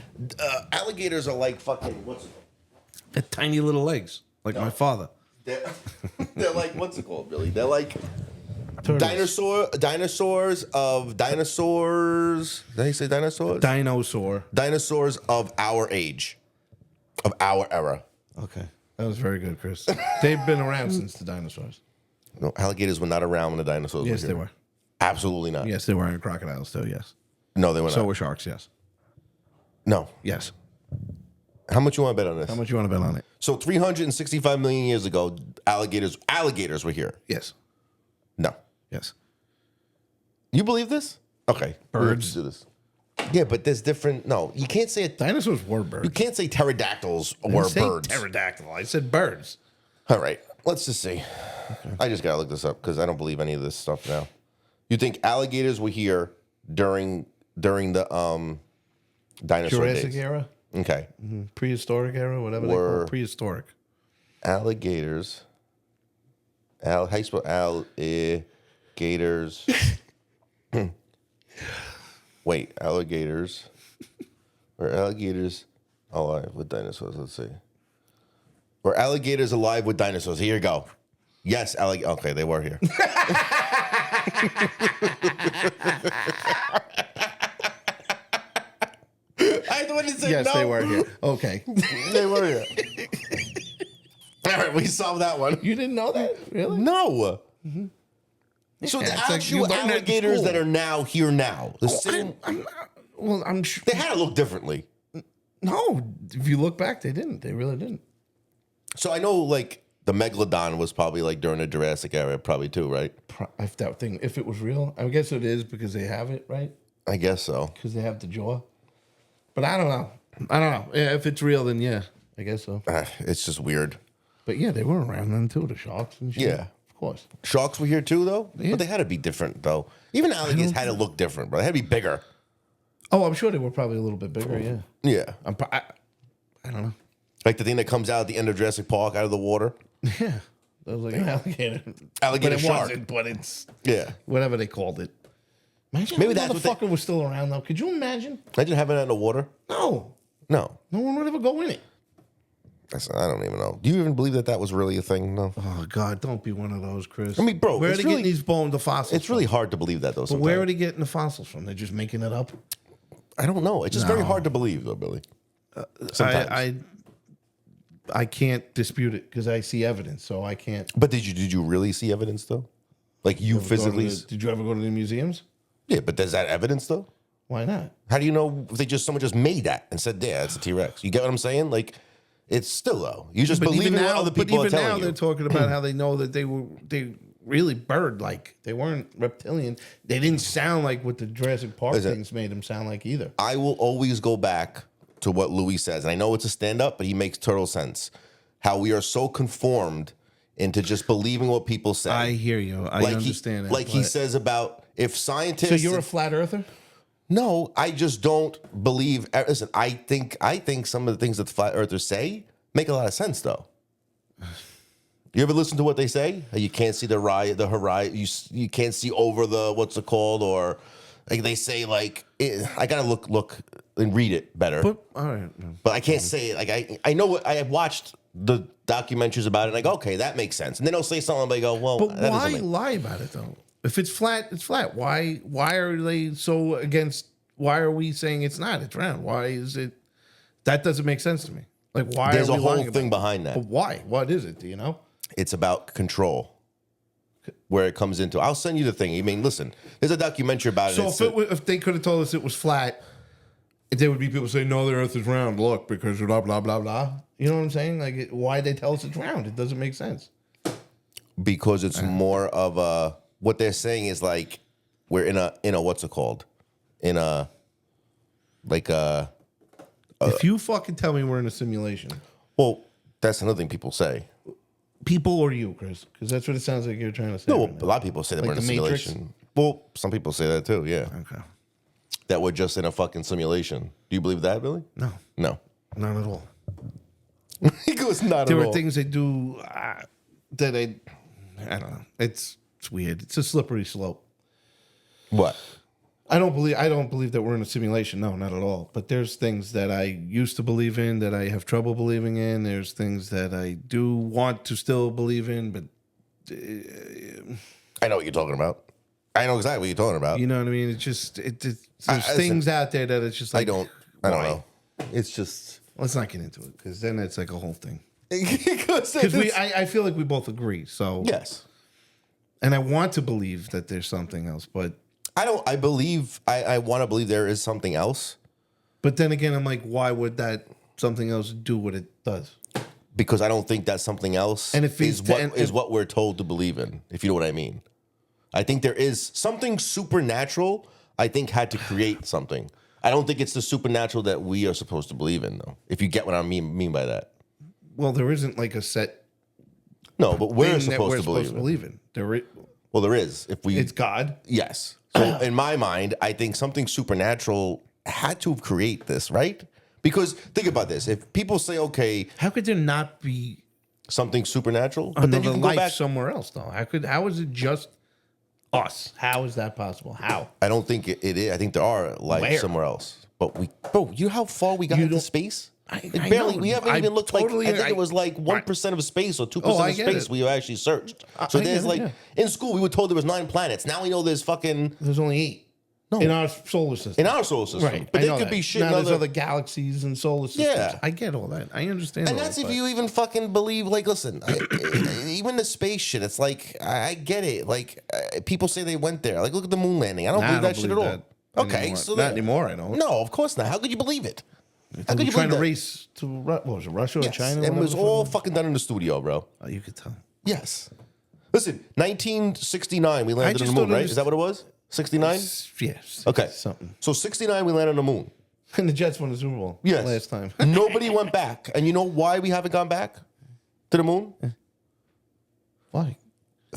Alligators are like fucking. What's it called? They tiny little legs, like my father. They're like, what's it called, Billy? They're like Turtles. dinosaurs of dinosaurs. Did I say dinosaurs? Dinosaur. Dinosaurs of our age, of our era. Okay. That was very good, Chris. They've been around since the dinosaurs. No, alligators were not around when the dinosaurs Yes, were they here. were. Absolutely not. Yes, they were. And crocodiles, too, yes. No, they were So not. were sharks, yes. No. Yes. How much you want to bet on this? How much you want to bet on it? So 365 million years ago, alligators were here. Yes. No. Yes. You believe this? Okay. Birds. Let's do this. Yeah, but there's different. No, you can't say it. Dinosaurs were birds. You can't say pterodactyls I were didn't say birds. Pterodactyl. I said birds. All right, let's just see. I just gotta look this up because I don't believe any of this stuff now. You think alligators were here during the dinosaur Jurassic days? era, Okay, prehistoric era, whatever they call Were- it. Prehistoric. alligators. How you spell alligators? Wait, alligators. Or alligators alive with dinosaurs? Let's see. Or alligators alive with dinosaurs? Here you go. Yes, okay, they were here. I the one that said Yes, no. they were here. Okay. They were here. All right, we solved that one. You didn't know that? Really? No. So the it's like you actual learned that in alligators school. that are now here now, the same, I'm sure. they had to look differently. No, if you look back, they didn't. They really didn't. So I know like the megalodon was probably like during the Jurassic era, probably too, right? If that thing, if it was real, I guess it is because they have it, right? I guess so. Because they have the jaw. But I don't know. Yeah, if it's real, then yeah, I guess so. It's just weird. But yeah, they were around then too, the sharks and shit. Yeah. Of course. Sharks were here too, though. Yeah. But they had to be different, though. Even alligators had to look different, bro. They had to be bigger. Oh, I'm sure they were probably a little bit bigger, yeah. Yeah, I don't know. like the thing that comes out at the end of Jurassic Park out of the water. Yeah. That was like an alligator. Alligator but it shark. wasn't, but it's Yeah. whatever they called it. Imagine Maybe if that's that what they- motherfucker was still around though. Could you imagine? Imagine having that in the water. No. No, No one would ever go in it. I don't even know. Do you even believe that that was really a thing? No. Oh God, don't be one of those, Chris. I mean, bro, where are it's they getting really- these the fossils? It's really hard to believe that, though. But where are Sometimes. they getting the fossils from? They're just making it up. I don't know. It's just very No. hard to believe, though, Billy. Sometimes. I can't dispute it because I see evidence, so I can't. But did you really see evidence though? Like you physically? Did you ever go to the museums? Yeah, but there's that evidence though. Why not? How do you know if someone just made that and said, "Yeah, it's a T Rex"? You get what I'm saying? Like, it's still though. You just believe in what other people are telling they're you. talking about how they know that they really bird like. They weren't reptilian. They didn't sound like what the Jurassic Park Listen. things made them sound like either. I will always go back to what Louis says, and I know it's a stand up, but he makes total sense. How we are so conformed into just believing what people say. I hear you. I understand that. Like he but- says about if scientists. So you're a flat earther? No, I just don't believe. Listen, I think some of the things that the flat earthers say make a lot of sense, though. You ever listen to what they say? You can't see the horizon. You can't see over the what's it called, or like they say like I gotta look and read it better. But all right. But I can't say it. Like I know what I have watched the documentaries about it, and I go, okay, that makes sense. And then they'll say something, and they go, well, But that why doesn't make. lie about it though? If it's flat, it's flat. Why are they so against? Why are we saying it's not? It's round. Why is it? That doesn't make sense to me. Like why? There's are a we whole lying thing about it? behind that. But why? What is it? Do you know? It's about control. Where it comes into, I'll send you the thing. I mean, listen, there's a documentary about it. So It's if they could have told us it was flat, there would be people saying no, the Earth is round. Look, because blah blah blah blah. You know what I'm saying? Like why they tell us it's round? It doesn't make sense. because it's more of a. What they're saying is like we're in a what's it called, in a like a. If you fucking tell me we're in a simulation, Well, that's another thing people say. people or you, Chris, because that's what it sounds like you're trying to say. No, right a now. lot of people say that Like we're in a the Matrix? simulation. Well, some people say that too. Yeah, Okay. that we're just in a fucking simulation. Do you believe that, Billy? No, No. not at all. He goes not There at are all. things they do that I don't know. It's weird. It's a slippery slope. What? I don't believe that we're in a simulation. No, not at all. But there's things that I used to believe in that I have trouble believing in. There's things that I do want to still believe in, but I know what you're talking about. I know exactly what you're talking about. you know what I mean. It's just there's listen, things out there that it's just I like don't why? know. It's just Let's not get into it because then it's like a whole thing. because Because I feel like we both agree. So yes. and I want to believe that there's something else, but I believe I want to believe there is something else then again, I'm like, why would that something else do what it does? because I don't think that something else And if is he's- what and- is what we're told to believe in. If you know what I mean. I think there is something supernatural. I think had to create something. I don't think it's the supernatural that we are supposed to believe in, though. If you get what I mean by that. Well, there isn't like a set No, but we're thing that supposed we're to supposed believe to in. believe in. Well, there is. If we, It's God. yes. So in my mind, I think something supernatural had to create this, right? Because think about this: if people say, "Okay, How could there not be something supernatural," but then you another can go life back. somewhere else, though? How is it just us? How is that possible? How? I don't think it is. I think there are life Where? somewhere else. But bro, you know how far we got You into don't- space? I Barely. know. We haven't I even looked totally- like. I think I- it was like 1% of space or 2% I of get space it. we actually searched. So I there's get it, like yeah. in school we were told there was 9 planets. Now we know there's fucking There's only 8 No. in our solar system. in our solar system. Right. But I there know could that. be shit. Now in there's other, other galaxies and solar systems. Yeah. I get all that. I understand. and all that's that, if but- you even fucking believe. Like, listen, even the space shit. It's like I get it. Like people say they went there. Like look at the moon landing. I don't Nah, believe that shit at all. that Okay, anymore. so not then- anymore. I don't. No, of course not. How could you believe it? How could We're you trying believe to that? race to what was it, Russia or Yes, China? and it whatever was the all fuck fucking done in the studio, bro. Oh, you could tell. Yes. Listen, 1969, we landed on just the moon, don't right? Is that what it was? 69? Yes. Okay. Something. So 69, we landed on the moon. And the Jets won the Super Bowl. Yes. Last time. Nobody went back. And you know why we haven't gone back to the moon? Why?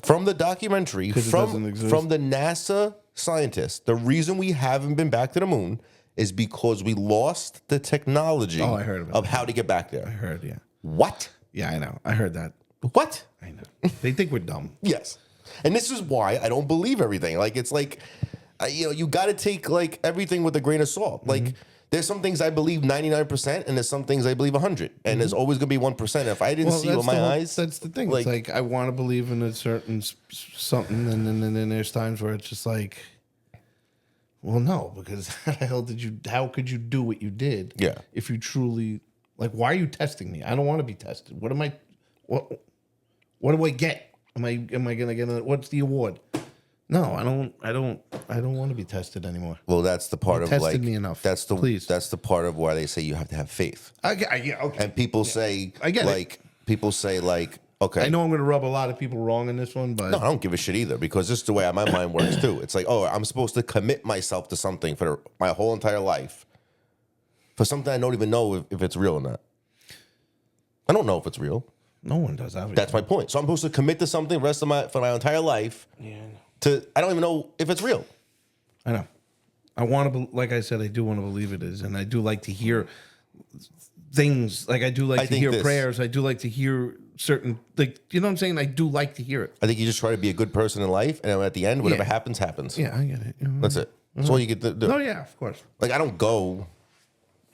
From the documentary, 'Cause it doesn't exist. from the NASA scientists, the reason we haven't been back to the moon is because we lost the technology Oh, I heard about of how to get back I there. heard. Yeah. What? Yeah, I know. I heard that. What? I know. They think we're dumb. Yes. And this is why I don't believe everything. Like, it's like, you got to take like everything with a grain of salt. Like, there's some things I believe 99%, and there's some things I believe 100. And there's always going to be 1%. If I didn't see it with my eyes, That's the thing. like- It's like I want to believe in a certain something, and then there's times where it's just like, well, no, because how the hell did you? How could you do what you did? Yeah. If you truly like, why are you testing me? I don't want to be tested. What am I? What do I get? Am I gonna get? What's the award? No, I don't want to be tested anymore. well, that's the part You of tested like, me enough. that's the Please. that's the part of why they say you have to have faith. Yeah, okay. And people say, I get it. like, people say like, okay, I know I'm going to rub a lot of people wrong in this one, but no, I don't give a shit either because this is the way my mind works too. It's like, oh, I'm supposed to commit myself to something for my whole entire life for something I don't even know if it's real or not. I don't know if it's real. no one does. Obviously. That's my point. So I'm supposed to commit to something the rest of for my entire life. Yeah. I don't even know if it's real. I know. I want to, like I said, I do want to believe it is, and I do like to hear things. Like I do like I to think hear this- prayers. I do like to hear certain, like you know what I'm saying. I do like to hear it. I think you just try to be a good person in life, and then at the end, whatever Yeah. happens, happens. Yeah, I get it. That's it. That's all you get to do. No, yeah, of course. Like I don't go.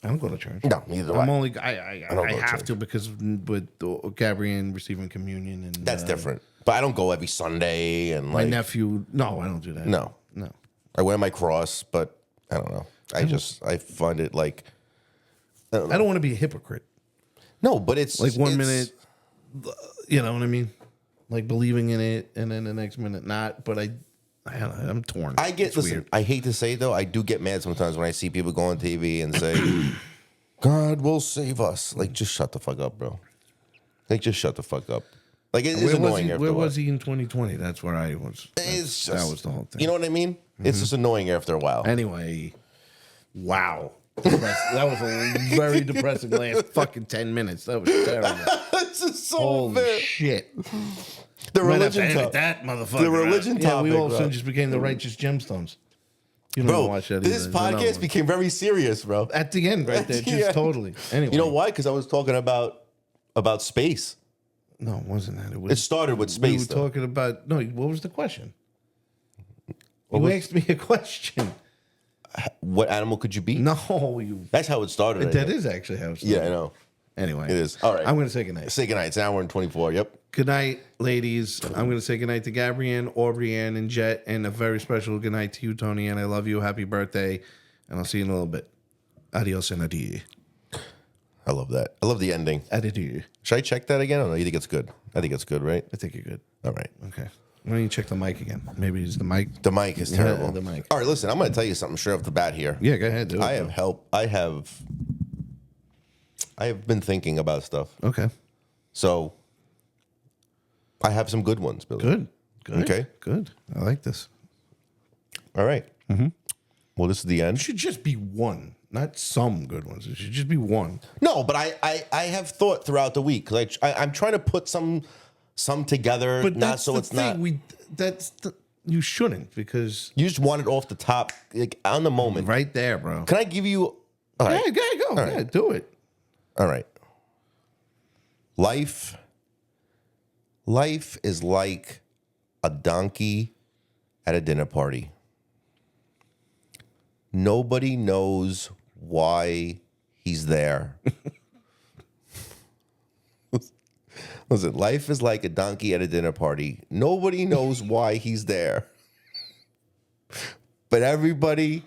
I don't go to church. No, neither do I'm I. only. I don't go to have church. to because with Gabrielle receiving communion and That's different. But I don't go every Sunday and My like nephew. No, I don't do that. no. no. I wear my cross, but I don't know. I find it like I don't want to be a hypocrite. no, but it's Like one it's- minute, you know what I mean? Like believing in it, and then the next minute not. But I don't know, I'm torn. I get. It's Listen, weird. I hate to say it, though, I do get mad sometimes when I see people go on TV and say, "God will save us." Like, just shut the fuck up, bro. Like, just shut the fuck up. Like, it is Where was annoying. he? After Where a while. was he in 2020? That's where I was. It's that just, was the whole thing. You know what I mean? It's just annoying after a while. Anyway, wow. That was a very depressing last fucking 10 minutes. That was terrible. This is so Holy unfair. shit. The Might have to religion edit talk. that motherfucker. The religion Yeah, we topic, all of a bro. sudden just became the righteous gemstones. You don't Bro, watch that this either. No, no. podcast became very serious, bro. At the end, right there, At just the end. totally. Anyway, You know why? Because I was talking about space. No, it wasn't that. It was. It started with we space. were though. talking about. No, what was the question? What You was- asked me a question. What animal could you be? No, you. That's how it started. I That think. is actually how. It's Yeah, I know. Anyway, It is. All right. I'm going to say goodnight. Say goodnight. It's an hour and 24. Yep. Good night, ladies. I'm going to say goodnight to Gabrielle, Aubrey-Ann, and Jet, and a very special goodnight to you, Tony. And I love you. Happy birthday. And I'll see you in a little bit. Adios and adieu. I love that. I love the ending. Adieu. Should I check that again? Or no, you think it's good? I think it's good, right? I think you're good. All right. Okay. Why don't you check the mic again? Maybe it's the mic. The mic is terrible. the mic. All right, listen, I'm going to tell you something straight off the bat here. Yeah, go ahead. Do it. I have help. I have been thinking about stuff. Okay. So I have some good ones, Billy. Good. Good. Okay. Good. I like this. All right. Well, this is the It end. should just be one, not some good ones. It should just be one. No, but I have thought throughout the week because I'm trying to put some together, But not that's so the it's thing. not. You shouldn't, because You just want it off the top, like on the moment. right there, bro. Can I give you? All right. Yeah, go. right. Yeah, do it. All right. Life is like a donkey at a dinner party. Nobody knows why he's there. Listen, life is like a donkey at a dinner party. Nobody knows why he's there. But everybody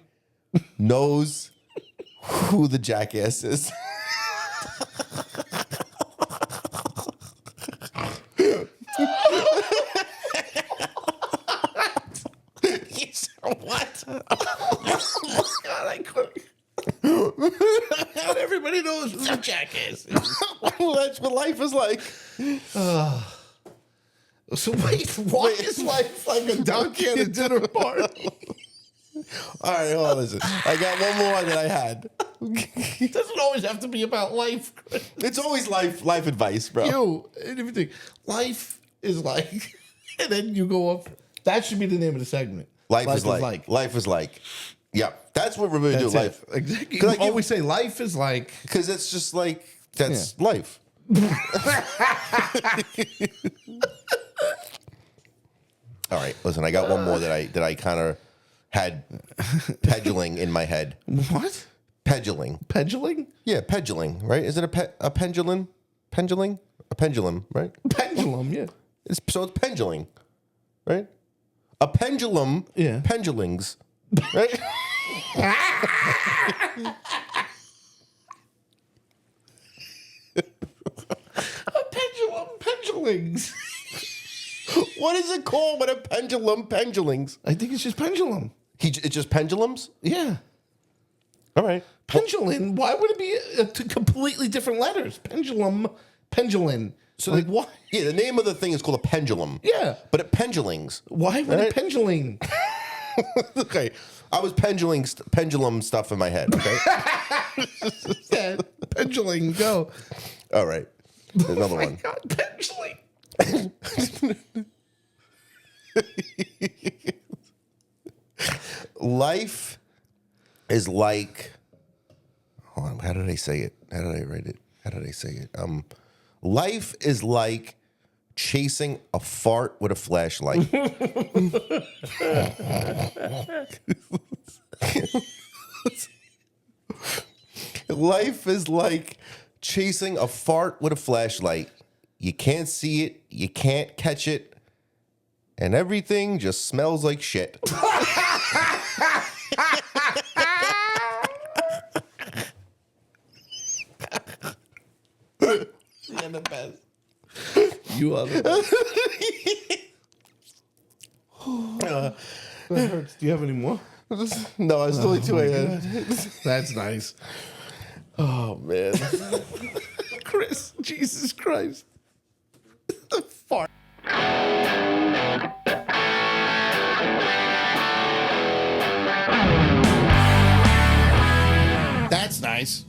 knows who the jackass is. What? God, I couldn't. Everybody knows who the jackass is. Well, that's what life is like. So wait, why is life like a donkey at a dinner party? All right, hold on, listen. I got one more that I had. It doesn't always have to be about life, Chris. It's always life advice, bro. You and everything. Life is like, and then you go up. That should be the name of the segment. Life is like. Life is like. Yeah, that's what we're going to do. That's Life. it. Exactly. Could I You give- always say life is like. Because it's just like, that's life. All right, listen, I got one more that I kind of had peddling in my head. What? Peddling. Pendulum? Yeah, peddling, right? Is it a pendulum? Pendulum? A pendulum, right? Pendulum, yeah. So it's pendulum, right? A pendulum, Yeah. pendulings, right? A pendulum, pendulings. What is it called when a pendulum pendulings? I think it's just pendulum. It's just pendulums? Yeah. All right. Pendulum. Why would it be completely different letters? Pendulum, pendulum. So like, why? Yeah, the name of the thing is called a pendulum. Yeah. But it pendulings. Why would Right. it pendulum? Okay. I was pendulum stuff in my head, okay? Yeah, pendulum. Go. All right. Another one. God, pendulum. Life is like, hold on, how did I say it? How did I write it? How did I say it? Life is like chasing a fart with a flashlight. Life is like chasing a fart with a flashlight. You can't see it, you can't catch it, and everything just smells like shit. You're the best. You are the best. That hurts. Do you have any more? No, it's only 2 a.m. That's nice. Oh, man. Chris, Jesus Christ. Fart. That's nice.